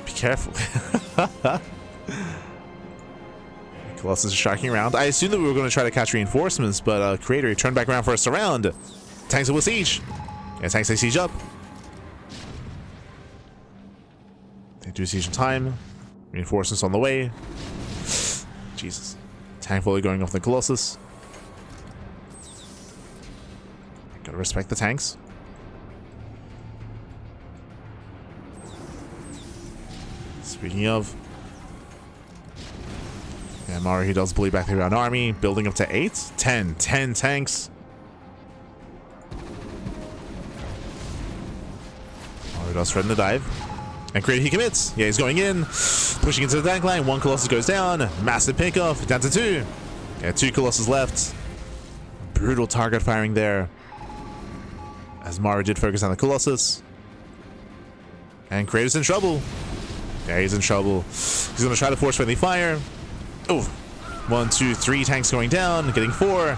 Be careful. Colossus is striking around. I assumed that we were going to try to catch reinforcements, but Creator turned back around for a surround. Tanks will siege. Yeah, tanks they siege up. They do siege in time. Reinforcements on the way. Jesus. Tank fully going off the Colossus. Gotta respect the tanks. Speaking of, yeah, Maru, he does bleed back the around army, building up to 10 tanks. Maru does threaten the dive. And Creator, he commits. Yeah, he's going in. Pushing into the tank line. One Colossus goes down. Massive pickoff. Down to 2. Yeah, 2 Colossus left. Brutal target firing there. As Maru did focus on the Colossus. And Creator's in trouble. Yeah, he's in trouble. He's going to try to force friendly fire. Oh. 1, 2, 3 tanks going down. Getting 4.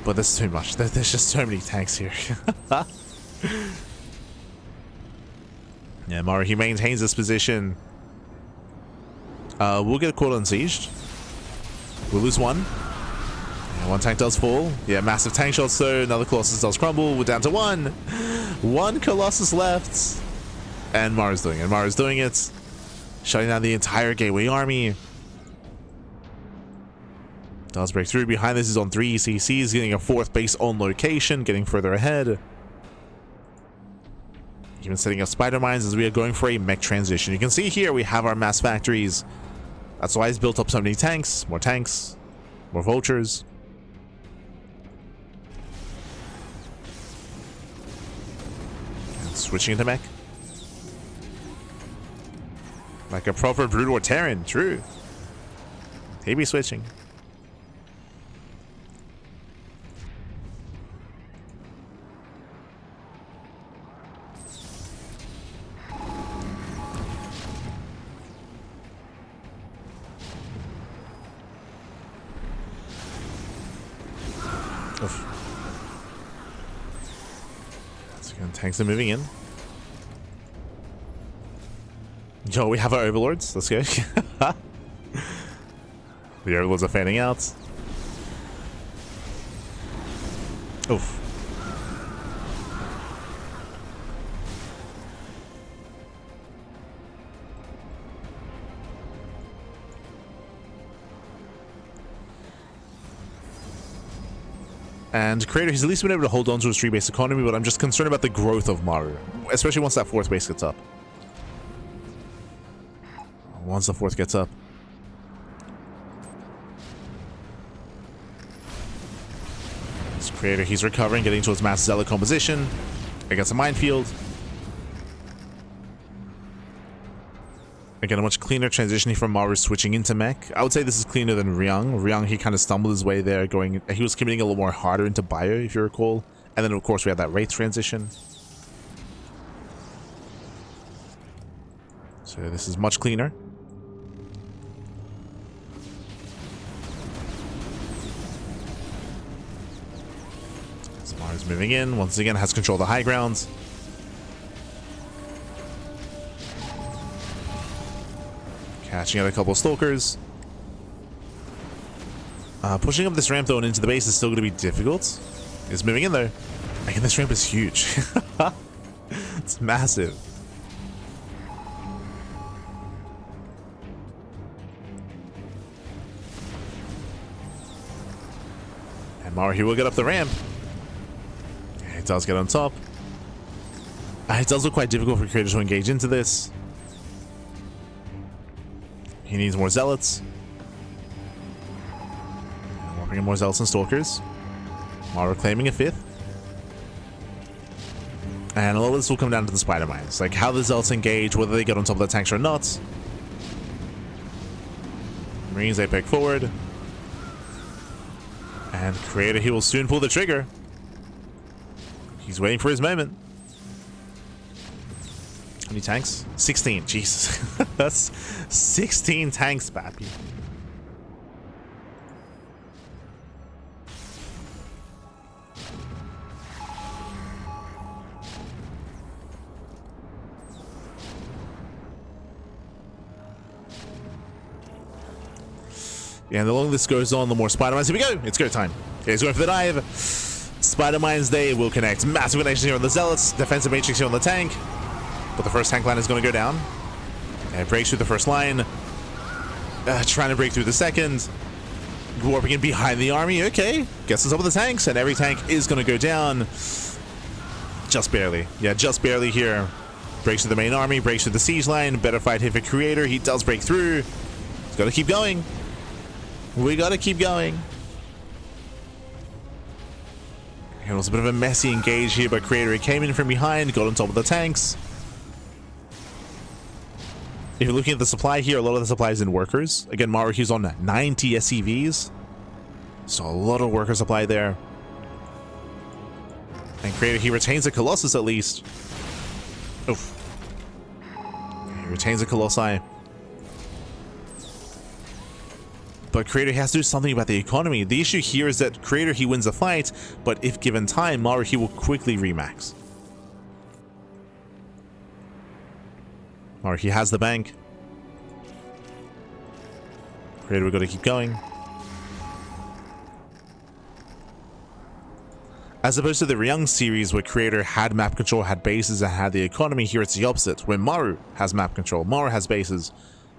But there's too much. There's just so many tanks here. Yeah, Maru, he maintains this position. We'll get caught unsieged. We'll lose 1. Yeah, 1 tank does fall. Yeah, massive tank shots though. Another Colossus does crumble. We're down to 1. 1 Colossus left. And Maru's doing it. Maru's doing it. Shutting down the entire Gateway army. Does break through. Behind this is on 3 ECCs. Getting a 4th base on location. Getting further ahead. Even setting up spider mines as we are going for a mech transition. You can see here we have our mass factories. That's why he's built up so many tanks, more vultures. And switching into mech. Like a proper Brood War Terran, true. He be switching. Tanks are moving in. Yo, we have our overlords. Let's go. The overlords are fanning out. Oof. And Creator, he's at least been able to hold on to his 3-base economy, but I'm just concerned about the growth of Maru, especially once that 4th base gets up. Once the 4th gets up. This Creator, he's recovering, getting towards Mass Zealot composition against a minefield. Again, a much cleaner transitioning from Maru switching into mech. I would say this is cleaner than Ryung. Ryung, he kind of stumbled his way there, he was committing a little more harder into bio, if you recall. And then, of course, we had that Wraith transition. So this is much cleaner. So Maru's moving in, once again, has control of the high grounds. Catching out a couple of Stalkers. Pushing up this ramp though and into the base is still going to be difficult. It's moving in though. Again, this ramp is huge. It's massive. And Maru, he will get up the ramp. It does get on top. It does look quite difficult for Creator to engage into this. He needs more Zealots. Warping in more Zealots and Stalkers. Maru claiming a 5th. And a lot of this will come down to the Spider Mines. Like how the Zealots engage, whether they get on top of the tanks or not. Marines, they pick forward. And Creator, he will soon pull the trigger. He's waiting for his moment. How many tanks? 16. Jesus. That's 16 tanks, Pappy. Yeah, and the longer this goes on, the more Spider Mines. Here we go. It's go time. He's going for the dive. Spider Mines, they will connect. Massive connections here on the Zealots. Defensive Matrix here on the tank. But the first tank line is going to go down. It breaks through the first line. Trying to break through the second. Warping in behind the army. Okay. Gets us up with the tanks. And every tank is going to go down. Just barely. Yeah, just barely here. Breaks through the main army. Breaks through the siege line. Better fight here for Creator. He does break through. He's got to keep going. We got to keep going. It was a bit of a messy engage here, but Creator, he came in from behind. Got on top of the tanks. If you're looking at the supply here, a lot of the supply is in workers. Again, Maru, he's on 90 SCVs. So a lot of worker supply there. And Creator, he retains a Colossus at least. Oof. He retains a Colossi. But Creator has to do something about the economy. The issue here is that Creator, he wins a fight, but if given time, Maru, he will quickly remax. Or he has the bank. Creator, we've got to keep going. As opposed to the Ryung series where Creator had map control, had bases, and had the economy, here it's the opposite. When Maru has map control, Maru has bases,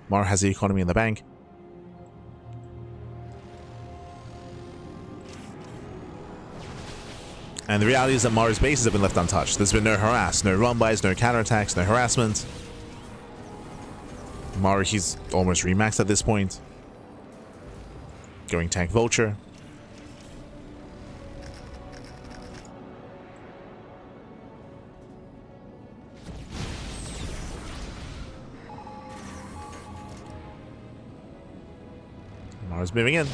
Maru has the economy in the bank. And the reality is that Maru's bases have been left untouched. There's been no harass, no run-bys, no counterattacks, no harassment. Maru, he's almost remaxed at this point. Going tank vulture. Maru's moving in.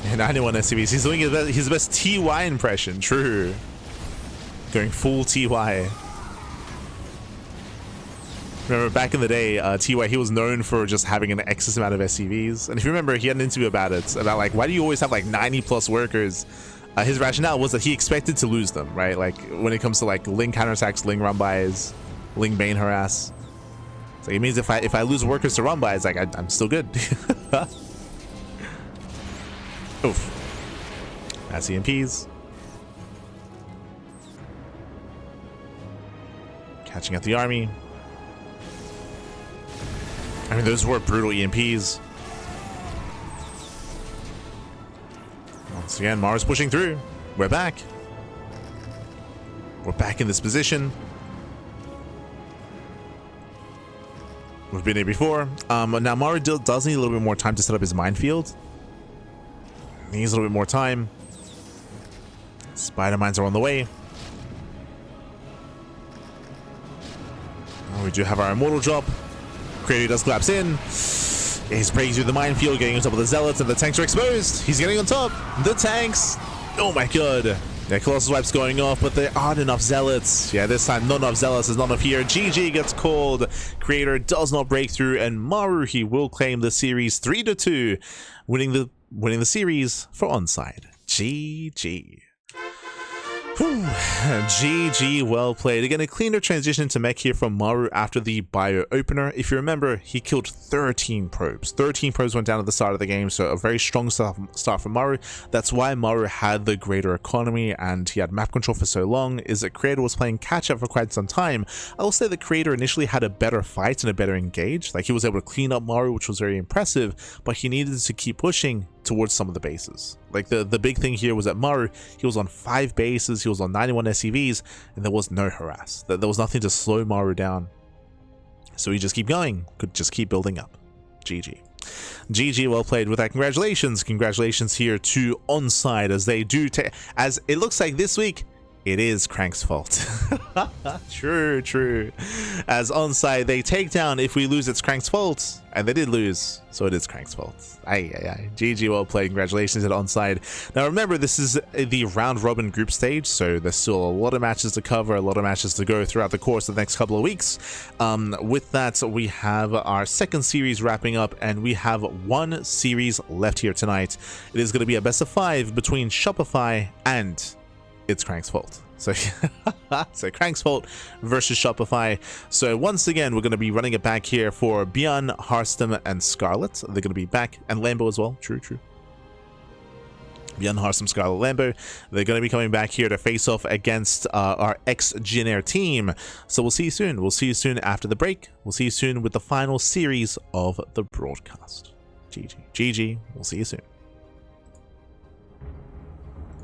And 91 SCVs. He's doing his best TY impression. True. Going full TY. Remember back in the day, TY, he was known for just having an excess amount of SCVs. And if you remember, he had an interview about it, about like, why do you always have like 90 plus workers? His rationale was that he expected to lose them, right? Like when it comes to like Ling counterattacks, Ling run-bys, Ling Bane harass. So it means if I lose workers to run-bys, like I'm still good. Oof. That's EMPs. Catching out the army. I mean, those were brutal EMPs. Once again, Maru's pushing through. We're back. We're back in this position. We've been here before. Now Maru does need a little bit more time to set up his minefield. Needs a little bit more time. Spider mines are on the way. We do have our immortal drop. Cranky does collapse in. He's breaking through the minefield, getting on top of the zealots, and the tanks are exposed. He's getting on top. The tanks. Oh my god. Yeah, Colossus Wipe's going off, but there aren't enough zealots. Yeah, this time not enough zealots, is not enough here. GG gets called. Creator does not break through, and Maru, he will claim the series 3-2, winning the series for ONSYDE. GG. Whew. GG, well played. Again, a cleaner transition to mech here from Maru after the bio opener. If you remember, he killed 13 probes. 13 probes went down at the start of the game, so a very strong start for Maru. That's why Maru had the greater economy and he had map control for so long, is that Creator was playing catch up for quite some time. I will say that Creator initially had a better fight and a better engage. Like, he was able to clean up Maru, which was very impressive, but he needed to keep pushing towards some of the bases. Like, the big thing here was that Maru, he was on 5 bases, he was on 91 SCVs, and there was no harass. There was nothing to slow Maru down. So he just keep going, could just keep building up. GG. GG, well played with that. Congratulations here to ONSYDE, as they do as it looks like this week it is Crank's fault. True. As ONSYDE, they take down If We Lose It's Crank's fault, and they did lose, so it is Crank's fault. GG, well played. Congratulations at ONSYDE. Now remember, this is the round robin group stage, so there's still a lot of matches to cover, a lot of matches to go throughout the course of the next couple of weeks. With that, we have our second series wrapping up, and we have one series left here tonight. It is going to be a best of 5 between Shopify and It's Crank's fault. So, so Crank's fault versus Shopify. So once again, we're going to be running it back here for Bjorn, Harstem, and Scarlet. They're going to be back, and Lambo as well. True. Bjorn, Harstem, Scarlet, Lambo. They're going to be coming back here to face off against our ex-Jin Air team. So we'll see you soon. We'll see you soon after the break. We'll see you soon with the final series of the broadcast. GG. We'll see you soon.